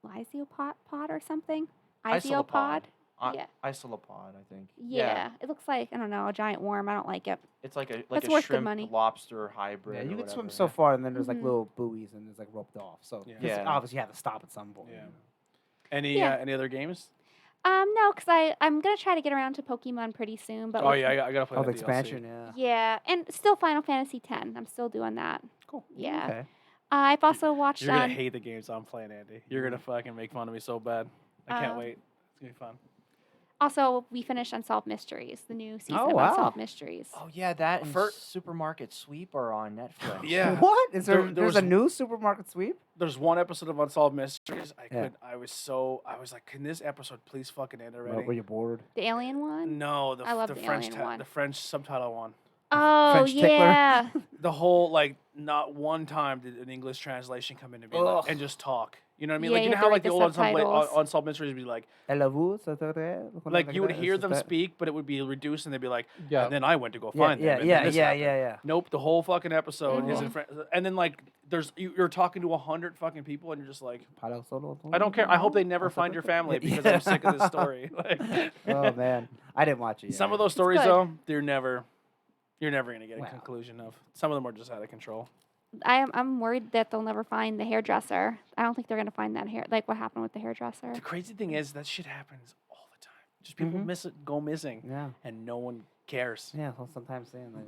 lysopod or something? Isopod. Isopod? Yeah. Isolopod, I think. Yeah. It looks like, I don't know, a giant worm. I don't like it. It's like a It's a worth good shrimp money. lobster hybrid. Yeah, or you can swim whatever. so far, and then there's like Mhm. little buoys, and it's like roped off. So Yeah. this Yeah. obviously you have to stop at some point. Yeah. you know. Any other games? No, because I'm going to try to get around to Pokemon pretty soon. But Oh with- yeah, I gotta play Oh, that the expansion, yeah. Yeah, and still Final Fantasy X. I'm still doing that. Cool. Yeah. Okay. I've also watched. You're gonna hate the games I'm playing, Andy. You're gonna fucking make fun of me so bad. I can't Um, wait. It's gonna be fun. Also, we finished Unsolved Mysteries, the new season Oh, of wow. Unsolved Mysteries. Oh yeah, that and Fir- Supermarket Sweep are on Netflix. Yeah. What is there? There There's was- a new supermarket sweep. There's one episode of Unsolved Mysteries. Yeah. I was like, can this episode please fucking end already? Were you bored? The alien one? No, the I love the the French alien one. the French subtitle one. Oh, French tickler? yeah. The whole like not one time did an English translation come in and be like, Ugh. and just talk. You know what I mean? Yeah, Like you you know have how to like read the the old subtitles. unsolved mysteries would be like you would hear them speak, but it would be reduced, and they'd be like, Yeah. and then I went to go Yeah, find them, and yeah, then this yeah, happened. yeah. Nope, the whole fucking episode is in Mhm. front, and then like you're talking to 100 fucking people, and you're just like, I I don't care. I hope they never find your family because I'm sick of this story. Like, Oh man, I didn't watch it yet. some of those stories good. though, you're never gonna get a Wow. conclusion of. Some of them are just out of control. I'm worried that they'll never find the hairdresser. I don't think they're gonna find that hair, like what happened with the hairdresser. The crazy thing is that shit happens all the time. Just people go missing, Yeah, and no one cares. yeah. Well, sometimes saying like,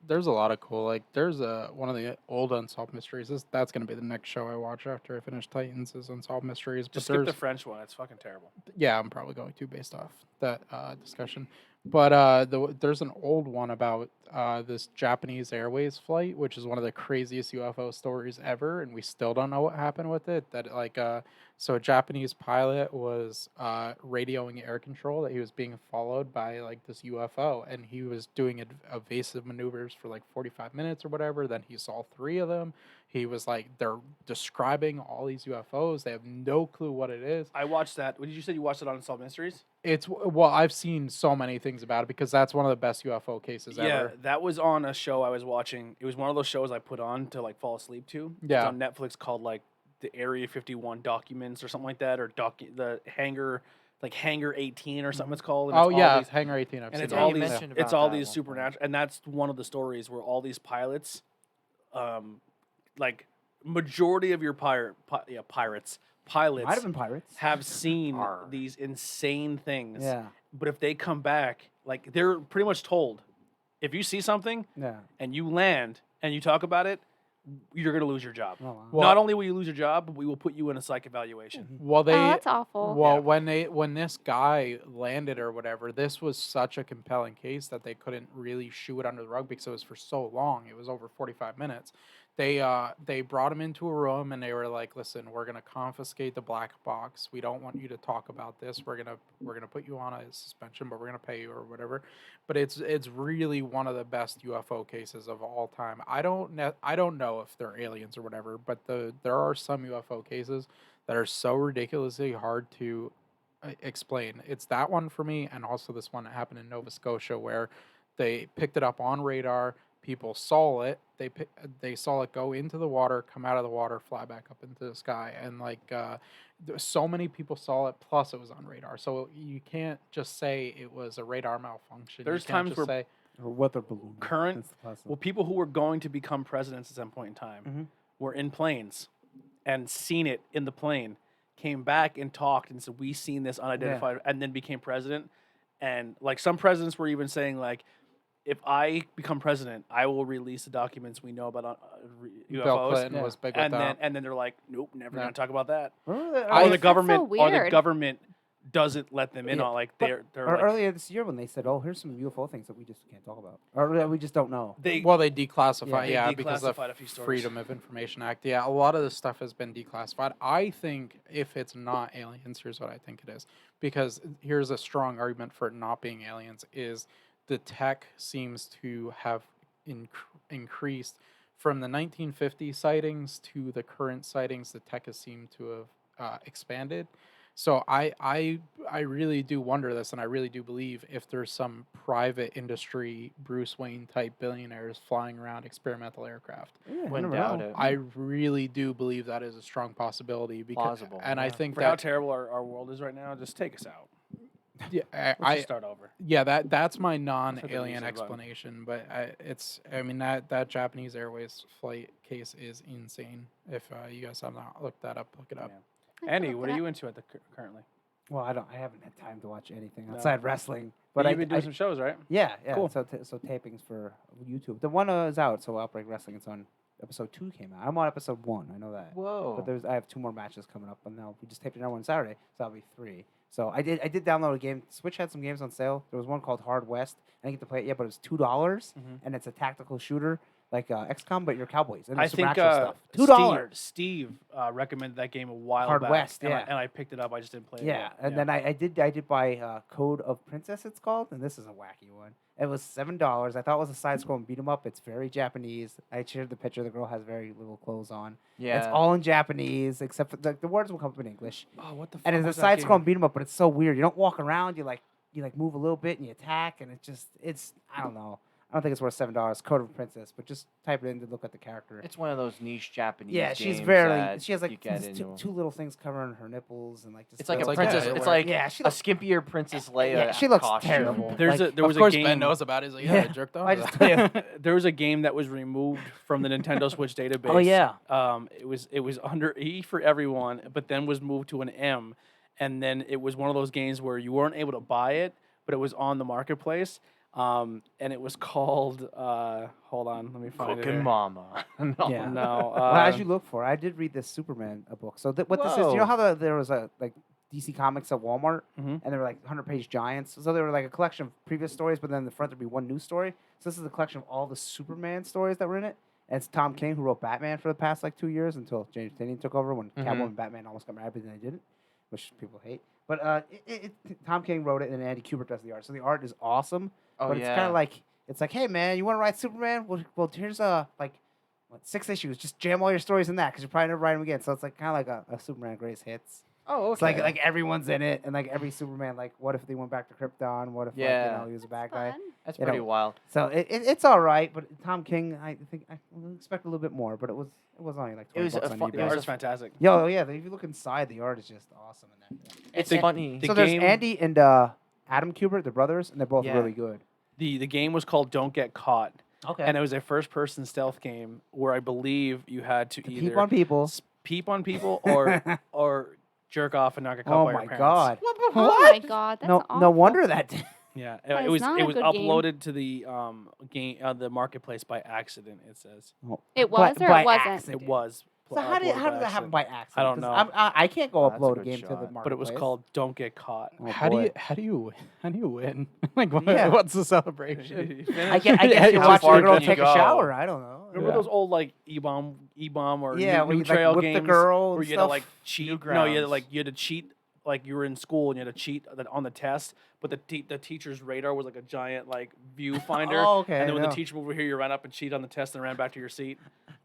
There's a lot of cool, like there's one of the old Unsolved Mysteries. That's gonna be the next show I watch after I finish Titans is Unsolved Mysteries. But Just skip the there's French one. It's fucking terrible. yeah, I'm probably going to based off that discussion. But there's an old one about this Japanese Airways flight, which is one of the craziest UFO stories ever, and we still don't know what happened with it. That like so a Japanese pilot was radioing air control that he was being followed by like this UFO, and he was doing evasive maneuvers for like 45 minutes or whatever. Then he saw 3 of them. He was like, they're describing all these UFOs. They have no clue what it is. I watched that. What did you say? You watched it on Unsolved Mysteries? It's well, I've seen so many things about it because that's one of the best UFO cases Yeah, ever. that was on a show I was watching. It was one of those shows I put on to like fall asleep to. Yeah. It's on Netflix called like the Area 51 Documents or something like that, or the Hangar 18 or something it's called. And Oh it's all yeah, these- Hangar 18. I've and seen it's Yeah, that. all you these mentioned it's about all that at these one point. supernatural, and that's one of the stories where all these pilots, like majority of your pilots might have been pirates. have seen Arr. these insane things. Yeah, But if they come back, like they're pretty much told, if you see something yeah. and you land and you talk about it, you're gonna lose your job. Oh, wow. Well- Not only will you lose your job, but we will put you in a psych evaluation. Well, they Oh, that's awful. well Yeah. when this guy landed or whatever, this was such a compelling case that they couldn't really shoo it under the rug because it was for so long. It was over 45 minutes. They brought him into a room and they were like, "Listen, we're gonna confiscate the black box. We don't want you to talk about this. We're gonna put you on a suspension, but we're gonna pay you or whatever." But it's really one of the best UFO cases of all time. I don't know if they're aliens or whatever, but there are some UFO cases that are so ridiculously hard to explain. It's that one for me, and also this one that happened in Nova Scotia where they picked it up on radar. People saw it. They saw it go into the water, come out of the water, fly back up into the sky, and like so many people saw it. Plus, it was on radar, so you can't just say it was a radar malfunction. There's you can't times just where say, Or weather balloon. Current- That's the possible. Well, people who were going to become presidents at some point in time Mhm. were in planes and seen it in the plane, came back and talked and said, "We seen this unidentified," and then became president. And like some presidents were even saying like, if I become president, I will release the documents we know about UFOs. Bill Clinton Yeah. was big with And that. then they're like, nope, never Yeah. gonna talk about that. Remember that Or That's the so government, weird. doesn't let them in Yeah, on like but- they're or like, earlier this year when they said, "Oh, here's some UFO things that we just can't talk about, or that we just don't know." they Well, they declassify, They yeah, because of declassified a few stories. Freedom of Information Act. Yeah, a lot of this stuff has been declassified. I think if it's not aliens, here's what I think it is. Because here's a strong argument for it not being aliens: is the tech seems to have increased from the 1950 sightings to the current sightings. The tech has seemed to have expanded. So I really do wonder this, and I really do believe if there's some private industry Bruce Wayne type billionaires flying around experimental aircraft. Yeah, Wouldn't never doubt know. it. I really do believe that is a strong possibility. Because, Plausible, and I yeah. think for how that terrible our world is right now, just take us out. yeah, Let's I just start over. yeah that's my the non-alien reason, but- explanation. But I mean that Japanese Airways flight case is insane. If you guys have not looked that up, look it up. Yeah. I can Andy, look what it are up. you into at the currently? Well, I haven't had time to watch anything No. outside wrestling, But but you've been doing I some shows, right? yeah, yeah. Cool. So so tapings for YouTube. The one is out. So Outbreak Wrestling. It's on episode 2 came out. I'm on episode 1. I know that. Whoa. But I have 2 more matches coming up, and now we just taped another one Saturday, so that'll be 3. So I did download a game. Switch had some games on sale. There was one called Hard West. I didn't get to play it yet, but it was $2, Mhm. and it's a tactical shooter like XCOM, but you're cowboys. And I it's think supernatural stuff. $2. Steve recommended that game a while Hard back. West, and yeah. and I picked it up. I just didn't play it. Yeah, yet. and then I did buy Code of Princess. It's called, and this is a wacky one. It was $7. I thought it was a side-scrolling beat 'em up. It's very Japanese. I shared the picture. The girl has very little clothes on. Yeah. It's all in Japanese, except for the words will come up in English. Oh, what the fuck? And it's a was that side-scrolling game? beat 'em up, but it's so weird. You don't walk around. You move a little bit and you attack, and it's I don't know. I don't think it's worth $7. Code of a Princess, but just type it in to look at the character. It's one of those niche Japanese Yeah, games she's that she has you like get just two, into. two little things covering her nipples and like just It's like a like, princess. yeah, It's where- like yeah, she a looks skimpier Princess Leia. yeah, she looks costume. terrible. There was Like, a Of course, game. Ben knows about it. He's like, yeah, Yeah. I jerked off. I to just that. There was a game that was removed from the Nintendo Switch database. Oh, yeah. It was under E for everyone, but then was moved to an M, and then it was one of those games where you weren't able to buy it, but it was on the marketplace. And it was called. Hold on, let me find it. Cooking here. Mama. No. Yeah. No. well, as you look for, I did read this Superman book. So what this is, you know how there was a like DC Comics at Walmart, Mhm. and there were like 100-page giants. So they were like a collection of previous stories, but then in the front there'd be one new story. So this is a collection of all the Superman stories that were in it. And it's Tom King who wrote Batman for the past like 2 years until James Tynion took over when Catwoman and Batman almost got married, but then they didn't, which people hate. But Tom King wrote it, and Andy Kubert does the art. So the art is awesome. Oh, But it's kind of like hey man, you want to write Superman? Well, here's like 6 issues. Just jam all your stories in that because you're probably never write them again. So it's like kind of like a Superman greatest hits. Oh, okay. It's like everyone's in it, and like every Superman, like what if they went back to Krypton? What if Yeah. he was a bad guy? Fun. That's you pretty know, wild. So it's all right. But Tom King, I think I expect a little bit more, but it was only like $20 was a on fun- eBay. The art is fantastic. Yo, yeah. If you look inside, the art is just awesome in that. It's the- funny. the So there's game- Andy and Adam Kubert, they're brothers, and they're both Yeah. really good. The game was called Don't Get Caught, Okay. and it was a first-person stealth game where I believe you had to either Peep on people. peep on people or jerk off and not get caught Oh by my your parents. god. Oh my god, that's No, awful. no wonder that. Yeah, That it is was not it a was good game. uploaded to the the marketplace by accident. It says It was or it wasn't? accident. it was. So how did uploaded that happen accident. by accident? I don't 'Cause know. I can't go Oh, that's a upload a good game to the shot. marketplace. But it was called Don't Get Caught. Oh, How do boy. you win? Like, Yeah. what's the celebration? I guess Yeah, you how watch far the girl can you take a go? shower. I don't know. Remember Yeah. those old like E-bomb or Yeah, new where you, like, trail whip the games girl where and you had to stuff? like cheat. No, you had to, Newgrounds. like you had to cheat. Like you were in school and you had to cheat on the test, but the teacher's radar was like a giant like viewfinder. Oh, okay, And then when no. the teacher moved over here, you ran up and cheat on the test and ran back to your seat.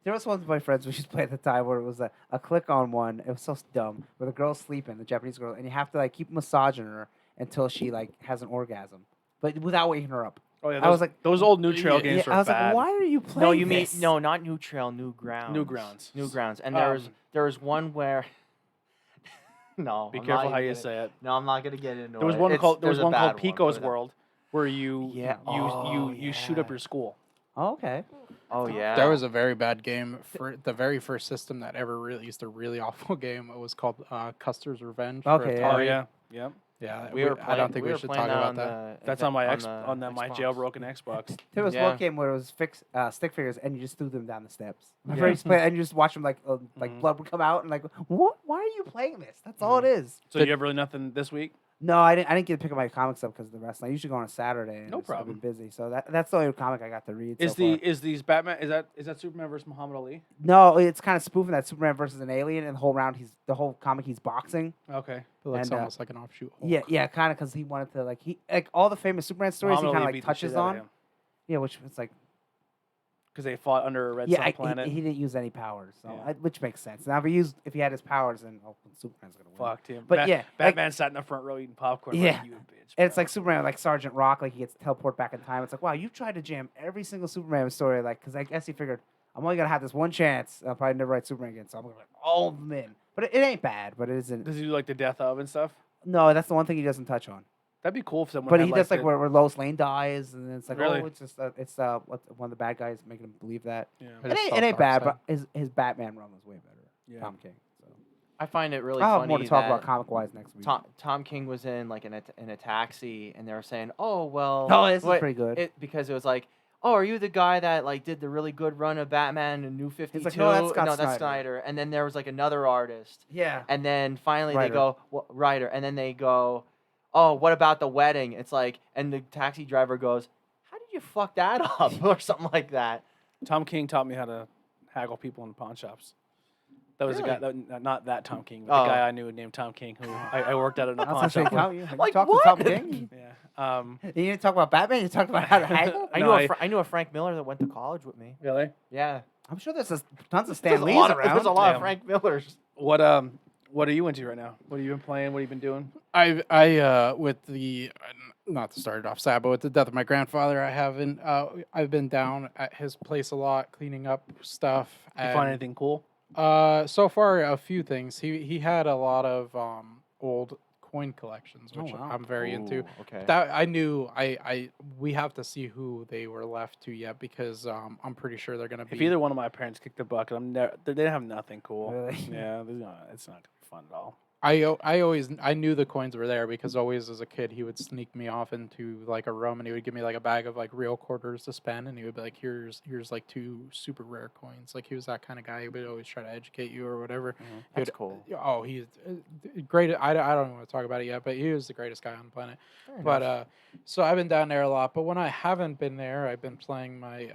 There was one of my friends we used to play at the time where it was a click-on one. It was so dumb. Where the girl's sleeping, the Japanese girl, and you have to like keep massaging her until she like has an orgasm, but without waking her up. Oh yeah, I was like- those old new trail Yeah, games Yeah, were I was bad. like, why are you playing No, you mean this? no, not New Trail, New Grounds. Newgrounds. Newgrounds. And Um, there was one where. No. Be I'm careful not how even you gonna- say it. No, I'm not gonna get into There was it. one It's- called there's a bad one, Pico's put it up. World, where you Yeah. you shoot up yeah. your school. Oh, okay. Oh yeah. There was a very bad game for the very first system that ever released a really awful game. It was called Custer's Revenge for Okay, yeah. Oh Atari. yeah, yeah. Yeah, We were I don't think we we were should playing talk about that. that. That's on my my Xbox. jailbroken Xbox. There was Yeah. one game where it was stick figures, and you just threw them down the steps. My Yeah. friend used to play, and you just watch them like Mhm. blood would come out, and like, what? Why are you playing this? That's all it is. So you have really nothing this week? No, I didn't get to pick up my comics up because of the wrestling. I usually go on a Saturday. And No I've been problem. busy, so that's the only comic I got to read. Is so far. is these Batman is that Superman versus Muhammad Ali? No, it's kind of spoofing that Superman versus an alien, and the whole round the whole comic he's boxing. Okay. It looks And, almost like an offshoot. Yeah, yeah, kind of because he wanted to like all the famous Superman stories. Muhammad he kind Ali of beat like the shit touches out of on. him Yeah, which was like because they fought under a red yeah, sun planet. he didn't use any powers, so Yeah. which makes sense. Now if he had his powers, then Superman's gonna win. Fucked him. But yeah, like- Batman sat in the front row eating popcorn. Yeah. Like, you bitch. And it's bro." like Superman, like Sergeant Rock, like he gets teleported back in time. It's like, wow, you tried to jam every single Superman story, like, because I guess he figured I'm only gonna have this one chance. I'll probably never write Superman again, so I'm gonna write all of them in. But it ain't bad, but it isn't. Does he do like the death of and stuff? No, that's the one thing he doesn't touch on. That'd be cool if someone. But had, he does like the- where Lois Lane dies, and then it's like, Really? oh, it's just one of the bad guys making him believe that. Yeah. I It just ain't, saw it ain't bad, Darkseid. but his Batman run was way better. Yeah. Tom King. So I find it really I'll have funny more to talk that about comic wise next week. Tom King was in like in a taxi, and they were saying, "Oh well." Oh, this is what- pretty good. Because it was like, "Oh, are you the guy that like did the really good run of Batman and New 52?" like, "No, that's Scott no, that's Snyder." Snyder. And then there was like another artist, Yeah. and then finally Writer. they go writer, and then they go, "Oh, what about the wedding?" It's like, and the taxi driver goes, "How did you fuck that up?" or something like that. Tom King taught me how to haggle people in pawn shops. That was Really? a guy, not that Tom King, but Oh. the guy I knew named Tom King, who I worked at in a That's pawn not straight shop with. count. You Like, talked what? to Tom King. Yeah. You didn't talk about Batman. You talked about how to haggle. I No, knew I- I knew a Frank Miller that went to college with me. Really? Yeah. I'm sure there's tons of There's Stan a Lees lot around. There's a lot Yeah. of Frank Millers. What are you into right now? What have you been playing? What have you been doing? I with the not to start it off sad, but with the death of my grandfather, I've been down at his place a lot, cleaning up stuff. Did you find anything cool? So far a few things. He had a lot of old coin collections, Oh, which wow. I'm very into. Ooh, okay. That I knew we have to see who they were left to yet because I'm pretty sure they're gonna be If either one of my parents kicked the bucket, they have nothing cool. Really? Yeah, it's not gonna be fun at all. I knew the coins were there because always as a kid he would sneak me off into like a room and he would give me like a bag of like real quarters to spend and he would be like here's like 2 super rare coins. Like he was that kind of guy. He would always try to educate you or whatever. He That's would- cool. Oh, he's great. I don't even want to talk about it yet, but he was the greatest guy on the planet. Fair But enough. so I've been down there a lot. But when I haven't been there, I've been playing my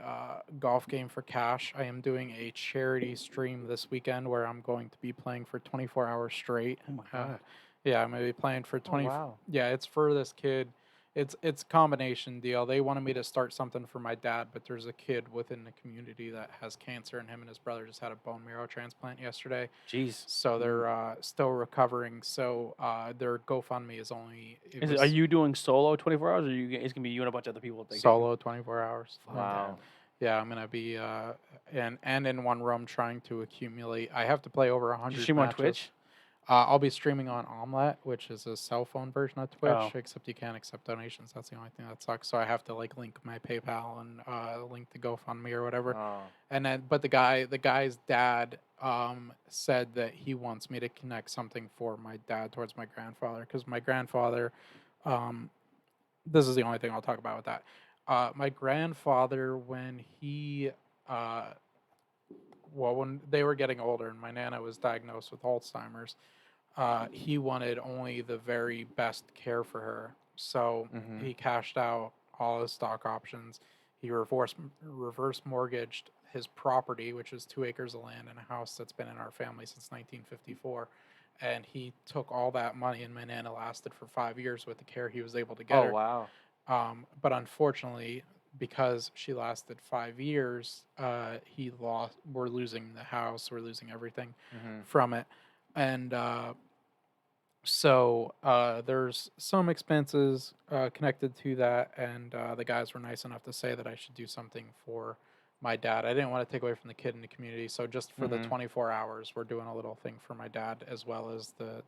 golf game for cash. I am doing a charity stream this weekend where I'm going to be playing for 24 hours straight. Oh my god. Yeah, I'm gonna be playing for 20. wow. Yeah, it's for this kid. It's a combination deal. They wanted me to start something for my dad, but there's a kid within the community that has cancer, and him and his brother just had a bone marrow transplant yesterday. Jeez. So they're still recovering. So their GoFundMe is only Are you doing solo 24 hours, or it's gonna be you and a bunch of other people? That solo 24 hours. Wow. Yeah, I'm gonna be and in one room trying to accumulate. I have to play over 100. You stream on matches. Twitch? I'll be streaming on Omelette, which is a cell phone version of Twitch, Oh. except you can't accept donations. That's the only thing that sucks. So I have to like link my PayPal and link the GoFundMe or whatever. Oh. And then, but the guy's dad said that he wants me to connect something for my dad towards my grandfather because my grandfather, this is the only thing I'll talk about with that. My grandfather, when when they were getting older and my nana was diagnosed with Alzheimer's, he wanted only the very best care for her. So Mhm. he cashed out all his stock options. He reverse mortgaged his property, which is 2 acres of land and a house that's been in our family since 1954. And he took all that money, and my nana lasted for 5 years with the care he was able to get Oh her. wow. But unfortunately, because she lasted 5 years, we're losing the house, we're losing everything Mhm. from it. And so there's some expenses connected to that. And the guys were nice enough to say that I should do something for my dad. I didn't want to take away from the kid in the community. So just for the Mhm. 24 hours, we're doing a little thing for my dad as well as the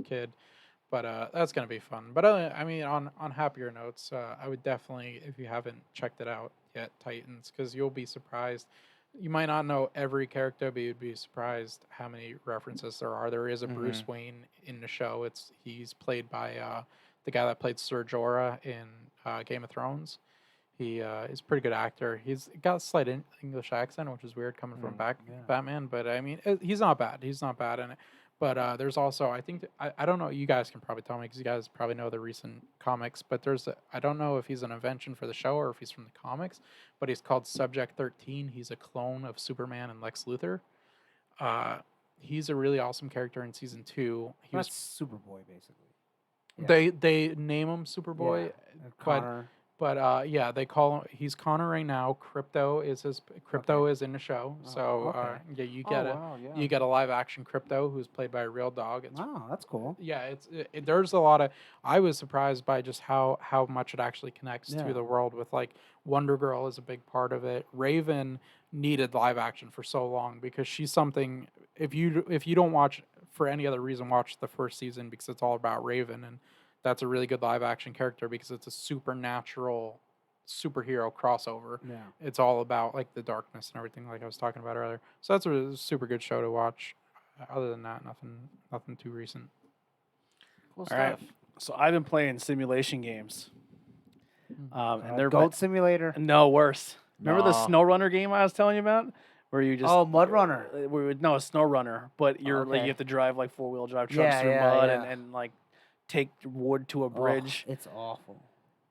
kid. But that's gonna be fun. But I mean, on happier notes, I would definitely, if you haven't checked it out yet, Titans, because you'll be surprised. You might not know every character, but you'd be surprised how many references there are. There is a Bruce Wayne in the show. He's played by the guy that played Ser Jorah in Game of Thrones. He is a pretty good actor. He's got a slight English accent, which is weird coming from yeah. Batman. But I mean, he's not bad. He's not bad in it. But there's also, I think, I don't know, you guys can probably tell me because you guys probably know the recent comics, but I don't know if he's an invention for the show or if he's from the comics, but he's called Subject 13. He's a clone of Superman and Lex Luthor. He's a really awesome character in season 2. That's Superboy, basically. Yeah. They name him Superboy, Connor. but yeah, they call him. He's Connor right now. Crypto is is in the show. Oh, So okay. yeah, you Oh, get wow, yeah. you get a live action Crypto who's played by a real dog. It's Wow, that's cool. yeah, there's a lot of. I was surprised by just how much it actually connects Yeah. to the world. With like Wonder Girl is a big part of it. Raven needed live action for so long because she's something. If you don't watch for any other reason, watch the first season because it's all about Raven, and that's a really good live action character because it's a supernatural superhero crossover. Yeah. It's all about like the darkness and everything, like I was talking about earlier. So that's a super good show to watch. Other than that, nothing too recent. Cool All right. stuff. So I've been playing simulation games. And they're Goat Simulator. no worse. Remember the No. Snow Runner game I was telling you about, where you just Mud Runner. No, a Snow Runner, but you're like okay. you have to drive like 4-wheel drive trucks Yeah, through yeah, mud yeah. and like take wood to a bridge. It's awful.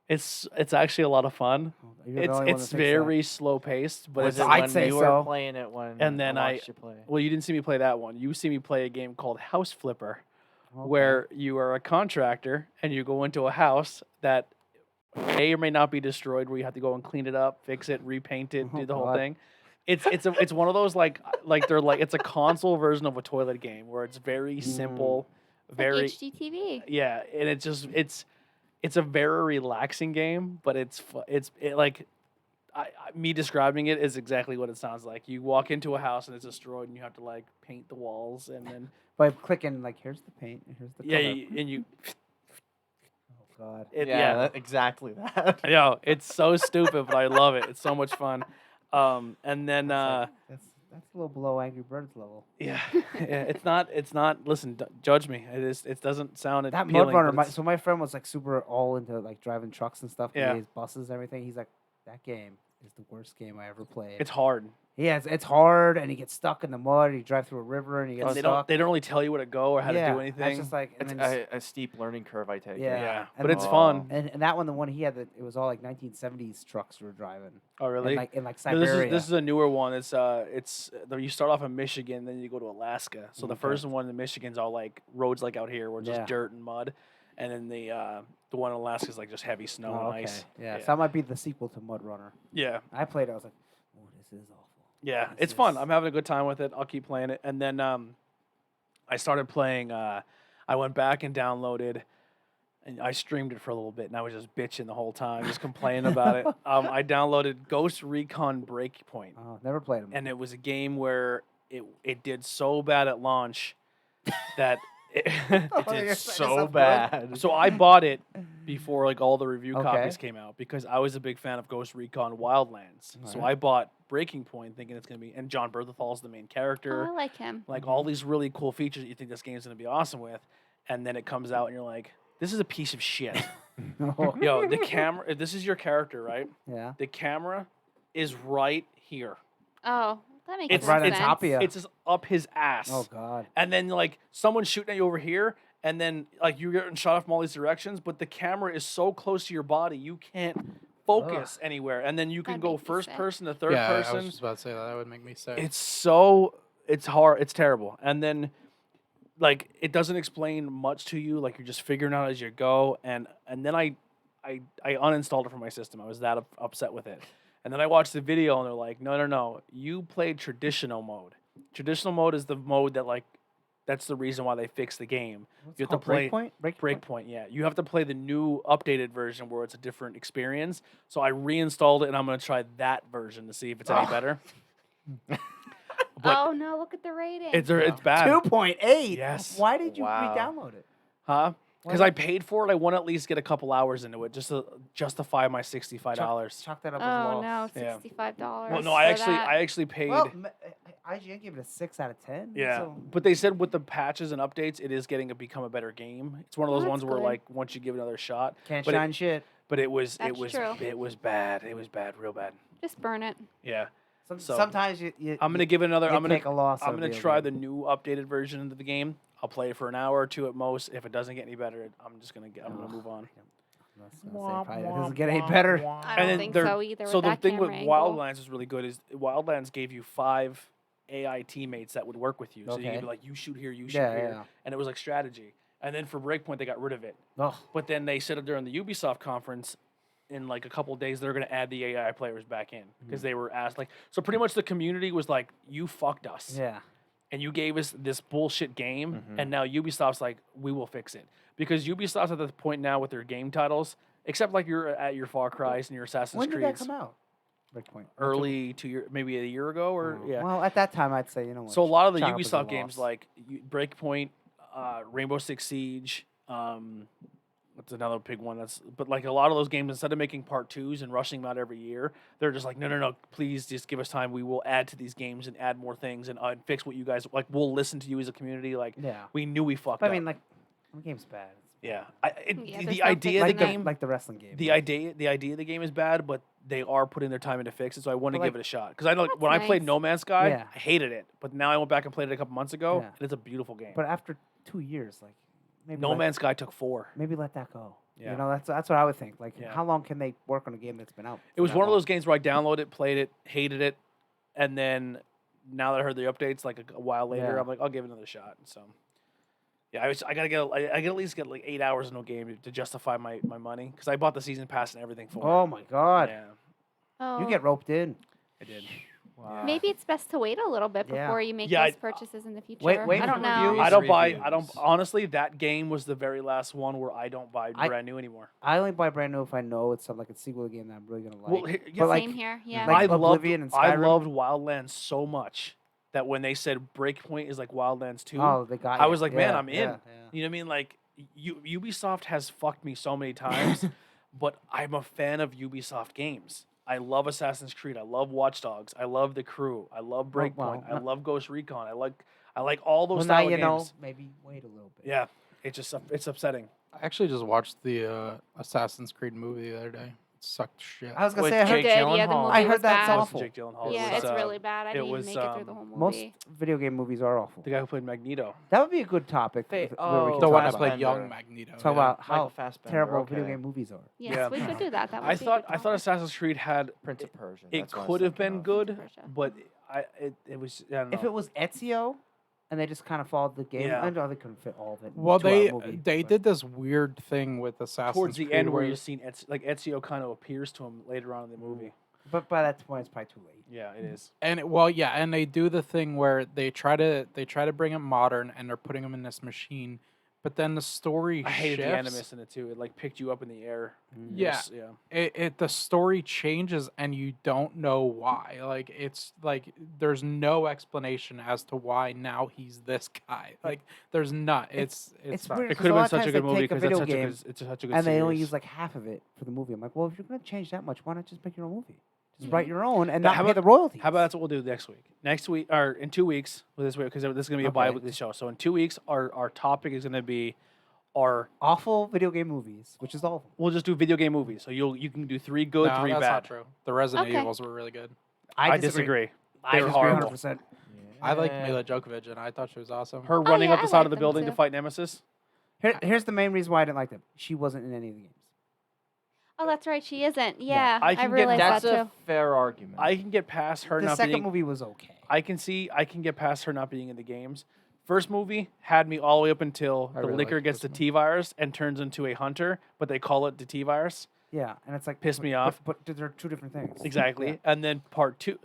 It's actually a lot of fun. You're the only one that It's thinks that. very slow paced, but Was it's it I'd when say you so. were playing it when And then I watched you play? well, you didn't see me play that one. You see me play a game called House Flipper, Okay. where you are a contractor and you go into a house that may or may not be destroyed, where you have to go and clean it up, fix it, repaint it, Oh, do the whole God. thing. It's one of those like they're like it's a console version of a toilet game where it's very simple, very Like HGTV. yeah, and it's a very relaxing game, but like me describing it is exactly what it sounds like. You walk into a house and it's destroyed, and you have to like paint the walls, and then By clicking, like, here's the paint, and here's the yeah, color. and you Oh God. Exactly that. I know it's so stupid, but I love it. It's so much fun. And then That's a little below Angry Birds level. yeah, it's not. Listen, judge me. It doesn't sound That appealing. Mud Runner. but it's- So my friend was like super all into like driving trucks and stuff. Yeah. His buses and everything. He's like, that game is the worst game I ever played. it's hard. Yeah, it's hard, and he gets stuck in the mud. And you drive through a river, and you get They stuck. don't really tell you where to go or how yeah, to do anything. It's just like, and, It's then a steep learning curve, I take it. Yeah. yeah, and but it's then- fun. and that one, the one he had, it was all like 1970s trucks were driving. Oh really? In like No, Siberia. this is a newer one. You start off in Michigan, then you go to Alaska. So the Okay. first one in Michigan's all like roads like out here, where it's just Yeah. dirt and mud, and then the one in Alaska is like just heavy snow Oh, and ice. Yeah, so that might be the sequel to Mud Runner. Yeah, I played it. I was like, oh, this is awful. yeah, This it's fun. is- I'm having a good time with it. I'll keep playing it, and then I started playing. I went back and downloaded. And I streamed it for a little bit, and I was just bitching the whole time, just complaining about it. I downloaded Ghost Recon Breakpoint, Oh, never played them. and it was a game where it did so bad at launch that It you're did saying so something. bad. so I bought it before like all the review Okay. copies came out because I was a big fan of Ghost Recon Wildlands. So Alright. I bought Breaking Point thinking it's gonna be, and John Berthal's the main Oh, character, I like him. like all these really cool features that you think this game's gonna be awesome with, and then it comes out and you're like, this is a piece of shit. Yo, the camera. If this is your character, right? Yeah. The camera is right here. Oh, that makes It's more right on sense. top of you. It's just up his ass. Oh God. And then like someone's shooting at you over here, and then like you're getting shot off from all these directions, but the camera is so close to your body you can't focus anywhere. And then you can That'd go make me first sick. person to third yeah, I was person. just about to say that would make me sick. It's hard. It's terrible. And then like it doesn't explain much to you. Like you're just figuring out as you go. And then I uninstalled it from my system. I was that upset with it. And then I watched the video and they're like, no, you played traditional mode. Traditional mode is the mode that like that's the reason why they fixed the game. What's You it have to called? play Breakpoint. Breakpoint, yeah. You have to play the new updated version where it's a different experience. So I reinstalled it and I'm gonna try that version to see if it's any better. But oh no! Look at the rating. it's bad. 2.8. Yes. Why did you Wow. re-download it? Huh? Because Why- I paid for it, I want to at least get a couple hours into it just to justify my $65. Chalk that up as oh loss. no! Yeah. $65. Well, no, for I that. actually paid. Well, IGN gave it a 6 out of 10. Yeah, So but they said with the patches and updates, it is getting to become a better game. It's one of Well, those that's ones where good. like once you give it another shot, can't but shine shit. but it was That's true. it was bad. It was bad, real bad. Just burn it. Yeah, so, Sometimes you I'm gonna give it another. you I'm gonna take a loss. I'm on a gonna video try game. the new updated version of the game. I'll play it for an hour or two at most. If it doesn't get any better, I'm just gonna I'm gonna move on. I was gonna say, probably it doesn't get any better. I And don't then think they're- so either. So with the that thing with camera angle. Wildlands is really good is Wildlands gave you 5 AI teammates that would work with you. So you Okay. could be like, you shoot here, you shoot Yeah, here, yeah. and it was like strategy. And then for Breakpoint, they got rid of it. Oh, But then they said during the Ubisoft conference, in like a couple of days, they're going to add the AI players back in because they were asked like. So pretty much the community was like, you fucked us, yeah. and you gave us this bullshit game, Mhm. and now Ubisoft's like, we will fix it because Ubisoft's at the point now with their game titles, except like you're at your Far Cry's and your Assassin's When did that Creed's. come out? Breakpoint. Early 2 year, maybe a year ago, or Oh, yeah. Well, at that time, I'd say you know what. So a lot of the chalk up as a Ubisoft games loss. like Breakpoint, Rainbow Six Siege, what's another big one? But like a lot of those games, instead of making part 2s and rushing them out every year, they're just like, no, please just give us time. We will add to these games and add more things and fix what you guys like. We'll listen to you as a community. Like Yeah. we knew we fucked But up. I mean, like, the game's bad. yeah, Yeah, there's the no idea of the Like game. like the wrestling game. The idea of the game is bad, but they are putting their time into fix it, so I want to But, give like- it a shot. Because I know That's when I played nice. No Man's Sky, Yeah. I hated it, but now I went back and played it a couple months ago, Yeah. and it's a beautiful game. But after 2 years, like maybe No let, Man's Sky took 4. maybe let that go. Yeah. You know, that's what I would think. Like, Yeah. how long can they work on a game that's been out? It was for that one of long? those games where I downloaded it, played it, hated it, and then now that I heard the updates, like a while later, Yeah. I'm like, I'll give it another shot. So, yeah, I gotta get, I gotta at least get like 8 hours in a game to justify my money because I bought the season pass and everything for Oh it. my God, Yeah, Oh. you get roped in. I did. Wow. Maybe it's best to wait a little bit Yeah. before you make Yeah, those purchases in the future. wait I for don't the know. reviews. I don't buy. I don't Reviews. honestly. That game was the very last one where I don't buy I- brand new anymore. I only buy brand new if I know it's something like a sequel to the game that I'm really gonna like. Well, yeah, But like, Same here. Yeah. like I loved Oblivion and I Skyrim? loved Wildlands so much that when they said Breakpoint is like Wildlands 2, oh, they got. I you. was like, man, Yeah, I'm in. yeah, You know what I mean? Like, Ubisoft has fucked me so many times, but I'm a fan of Ubisoft games. I love Assassin's Creed. I love Watch Dogs. I love The Crew. I love Breakpoint. well, I love Ghost Recon. I like all those Well, now style you of know. games. Maybe wait a little bit. Yeah, it's upsetting. I actually just watched the Assassin's Creed movie the other day. It sucked shit. I was gonna With say I It heard Jake did. Yeah, the Gyllenhaal. movie I heard was that's bad. awful. Jake Gyllenhaal. Yeah, It was, it's really bad. I didn't even was, make it through the whole movie. most video game movies are awful. the guy who played Magneto. That would be a good topic. Fa- where we oh, can The talk one that about, played Fassbender. young Magneto. talk yeah. about Michael how Fassbender, terrible okay. video game movies are. Yes, Yeah. we could do that. That would I be a thought good Assassin's Creed had Prince of Persia. it that's what I was could have thinking been of. good, Persia. but it was I don't know. If it was Ezio, and they just kind of followed the game, Yeah. I know they couldn't fit all of it. In Well, a 2-hour they movie, they but- did this weird thing with Assassin's towards the Creed end where where you've seen Ezio kind of appears to him later on in the movie. But by that point, it's probably too late. Yeah, it is. and they do the thing where they try to bring it modern and they're putting him in this machine, but then the story I hated the shifts. animus in it too. It like picked you up in the air. It Yeah. was- yeah. It the story changes and you don't know why. Like it's like there's no explanation as to why now he's this guy. Like there's not. It's It's fine. weird. It 'cause could a have lot been of such a times good they movie take a because video it's such a game good, it's such a good and they only series. use like half of it for the movie. I'm like, well, if you're gonna change that much, why not just make your own movie? Just write your own and But not how pay about- the royalties. How about that's what we'll do next week? Next week or in 2 weeks with this week because this is gonna be a Okay. bi-weekly show. So in 2 weeks, our topic is gonna be our. awful video game movies, which is awful. We'll just do video game movies. So you can do 3 good, No, 3 that's bad. not true. The Resident Okay. Evils were really good. I disagree. I They were disagree horrible. 100%. I like Yeah. Mila Djokovic and I thought she was awesome. Her running yeah, up the I side like of the them building to too. fight Nemesis. Here's the main reason why I didn't like them. She wasn't in any of the games. Oh, that's right. She isn't. Yeah, I I, can get realized That's that a too. fair argument. I can get past her The not second being. movie was okay. I can get past her not being in the games. First movie had me all the way up until I the really liquor liked gets the this T virus and turns into a hunter, but they call it the T virus. Yeah, and it's like Pissed me but- off. But they're two different things. Exactly. Yeah. And then part two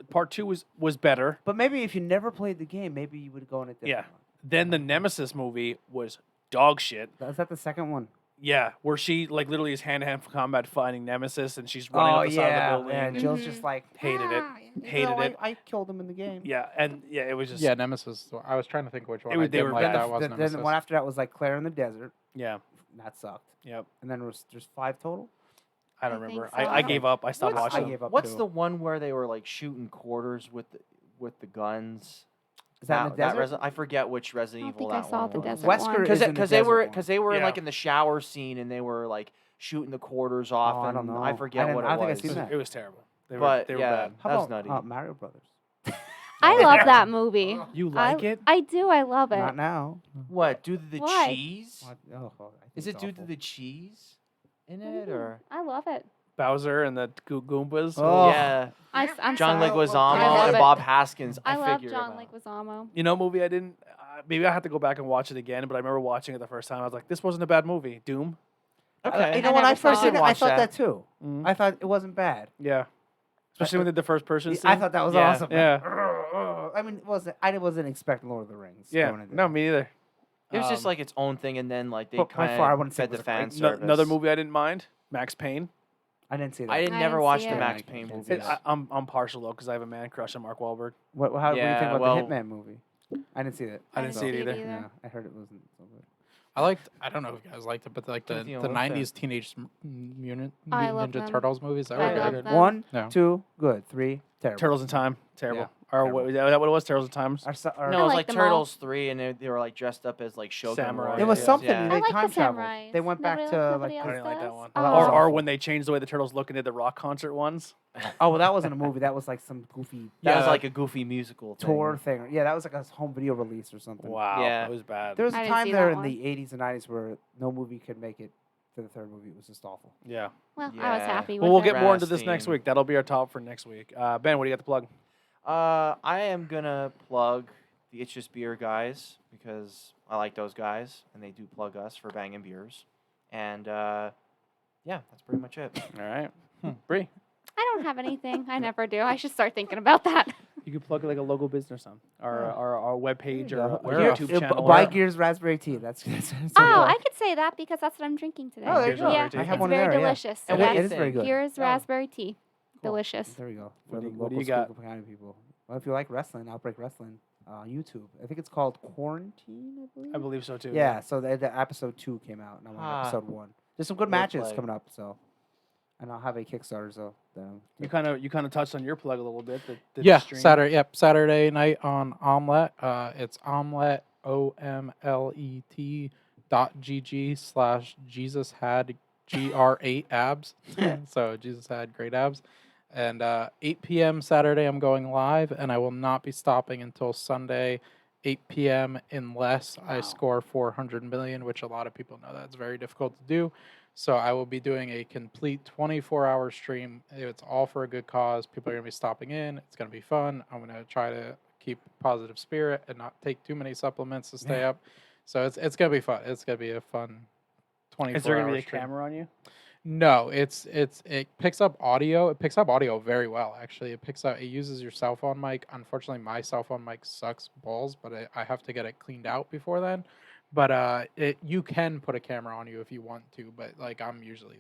was better. But maybe if you never played the game, maybe you would go in a different Yeah. Then the Nemesis movie was dog shit. one. Is that the second one? Yeah, where she like literally is hand to hand combat fighting Nemesis and she's running up the side of the building. Yeah, and Jill's Mhm. just like Hated it. "Ah, you Hated know, it. I killed him in the game. Yeah, and yeah, it was just Yeah, Nemesis. I was trying to think which one. It was- I they didn't were like bad. that was Then Nemesis. the one after that was like Claire in the Desert. yeah. That sucked. Yep. And then there's 5 total. I don't I think remember. so. I gave up. I stopped What's- watching. I gave up. What's too. the one where they were like shooting quarters with the guns? Is that in the desert? I forget which I Resident don't Evil think I that saw one the was. desert Wesker one. is in the Because they desert were one. because they were Yeah. like in the shower scene and they were like shooting the quarters off. Oh, I and don't know. I I forget didn't- what I it don't think I've was. seen that. It was terrible. They were But, they were yeah. bad. How That's about nutty. Mario Brothers? I love that movie. You like it? I do. I love it. Not now. What due to the Why? cheese? What? Oh, I think Is it it's due to awful. the cheese in it or? I love it. Bowser and the Goombas. Oh. Yeah, I'm John sorry. Leguizamo I love and it. Bob Haskins. I love figured John it out. Leguizamo. You know, movie I didn't. Maybe I have to go back and watch it again. But I remember watching it the first time. I was like, this wasn't a bad movie. Doom. Okay. You know, I when I never first saw seen it. it, I thought that too. Mhm. I thought it wasn't bad. Yeah. Especially when they did the first person. I thought that was Yeah. awesome. Yeah. I mean, I wasn't expecting Lord of the Rings. Yeah. going into No, that. me either. It was just Um, like its own thing, and then like they But by kind far, I of wouldn't say fed it was the a fan great- service. Another movie I didn't mind. Max Payne. I didn't see that. I didn't I never didn't watch see the it. Max Yeah, Payne I movies. I'm partial though because I have a man crush on Mark Wahlberg. What do you think Yeah, about well- the Hitman movie? I didn't see it. I didn't so- see it either. Yeah, I heard it wasn't so good. I don't know if you guys liked it, but like the Timothy Olyphant. 90s Teenage Mutant I love Ninja them. Turtles movies. That I were love good. them. 1, No. 2, good. 3, terrible. Turtles in Time. Terrible. Yeah, Or terrible. what, is that what it was? Turtles in Times. Our No, I it was like like them all. Turtles 3, and they were like dressed up as like Shogun Samurai. warriors. It was Yeah. something. Yeah. I They like time the traveled. samurais. They went back Nobody to else- like. nobody I else didn't like that does? one. Oh, that was Or awful. when they changed the way the turtles look and did the rock concert ones. Oh well, that wasn't a movie. That was like some goofy That was Yeah. like a goofy musical thing. tour thing. Yeah, that was like a home video release or something. Wow. Yeah. That was bad. There was I a didn't time see there that in one. the 80s and 90s where no movie could make it for the third movie. It was just awful. Yeah. Well, I was Yeah. happy with Well, we'll it. get more into this next Rasting. week. That'll be our top for next week. Ben, what do you got to plug? I am gonna plug the It's Just Beer guys because I like those guys and they do plug us for banging beers. And yeah, that's pretty much it. All right. Bree, I don't have anything. I never do. I should start thinking about that. you could plug like a local business on our webpage There you or go. our Gear- YouTube channel. Buy or- Gears raspberry tea. That's so Oh, cool. I could say that because that's what I'm drinking today. Oh, there you go. Yeah, I have it's one in very there, yeah. delicious. And It what do you is very think? good. Gears Oh, raspberry tea. cool. Delicious. There we go. What For do the you- what do local you got? Schuylkill County people. Well, if you like wrestling, Outbreak Wrestling, YouTube. I think it's called Quarantine, I believe. I believe so too. Yeah, so the episode 2 came out, and I'm on Ah. episode 1. There's some good Well matches played. coming up, so. And I'll have a Kickstarter, so. You kind of touched on your plug a little bit. The Yeah, stream. Saturday. Yep, Saturday night on Omelette. It's Omelette OMLET.gg/Jesus had GR8 abs. So Jesus had great abs. And 8 p.m. Saturday, I'm going live, and I will not be stopping until Sunday, 8 p.m. unless I Wow. score 400 million, which a lot of people know that's very difficult to do. So I will be doing a complete 24-hour stream. It's all for a good cause. People are going to be stopping in. It's going to be fun. I'm going to try to keep positive spirit and not take too many supplements to stay up. So it's going to be fun. It's going to be a fun 24-hour Is there going to be a stream. camera on you? No, it picks up audio. It picks up audio very well, actually. It uses your cell phone mic. Unfortunately, my cell phone mic sucks balls, but I have to get it cleaned out before then. But you can put a camera on you if you want to, but like I'm usually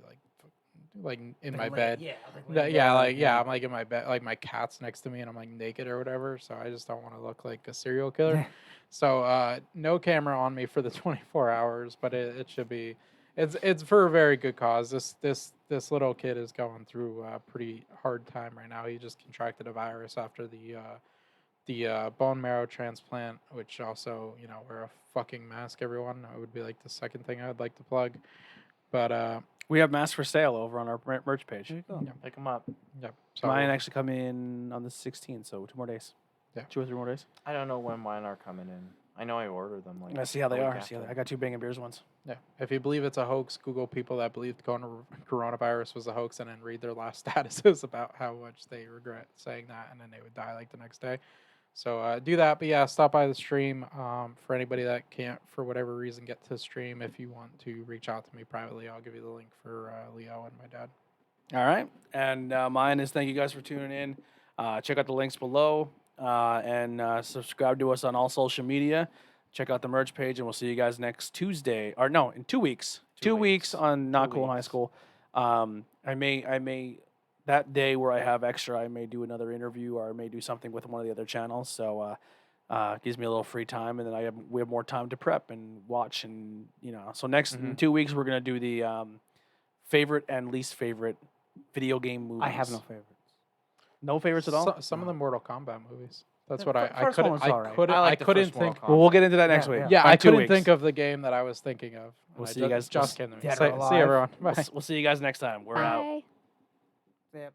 like in my bed. I'm like in my bed, like my cat's next to me and I'm like naked or whatever, so I just don't want to look like a serial killer. So no camera on me for the 24 hours, but it should be it's for a very good cause. This little kid is going through a pretty hard time right now. He just contracted a virus after the bone marrow transplant, which also, wear a fucking mask, everyone. That would be like the second thing I would like to plug. But We have masks for sale over on our merch page. There you go. Yeah. Pick them up. yep. So Mine actually come in on the 16th, so 2 more days. Yeah. 2 or 3 more days. I don't know when mine are coming in. I know I ordered them like. Let's see how they a week are. after. I got 2 banging beers ones. yeah, if you believe it's a hoax, Google people that believed coronavirus was a hoax and then read their last statuses about how much they regret saying that, and then they would die like the next day. So do that. But yeah, stop by the stream. For anybody that can't, for whatever reason, get to the stream, if you want to reach out to me privately, I'll give you the link for Leo and my dad. All right. And mine is thank you guys for tuning in. Check out the links below and subscribe to us on all social media. Check out the merch page, and we'll see you guys next Tuesday. Or no, in 2 weeks. 2 weeks on Not 2 Cool in High weeks. School. I may that day where I have extra, I may do another interview or I may do something with one of the other channels. So it gives me a little free time, and then we have more time to prep and watch, and So next in 2 weeks we're gonna do the favorite and least favorite video game movies. I have no favorites. No favorites at all. Some of the Mortal Kombat movies. That's The what I first one was alright. couldn't I like the couldn't first Mortal think. Kombat. Well, we'll get into that next Yeah, week. yeah. Yeah, By I 2 couldn't weeks. think of the game that I was thinking of. We'll I see you guys- Just kidding. Dead or See you, Alive. everyone. Bye. We'll see you guys next time. We're out. Bye. Yep.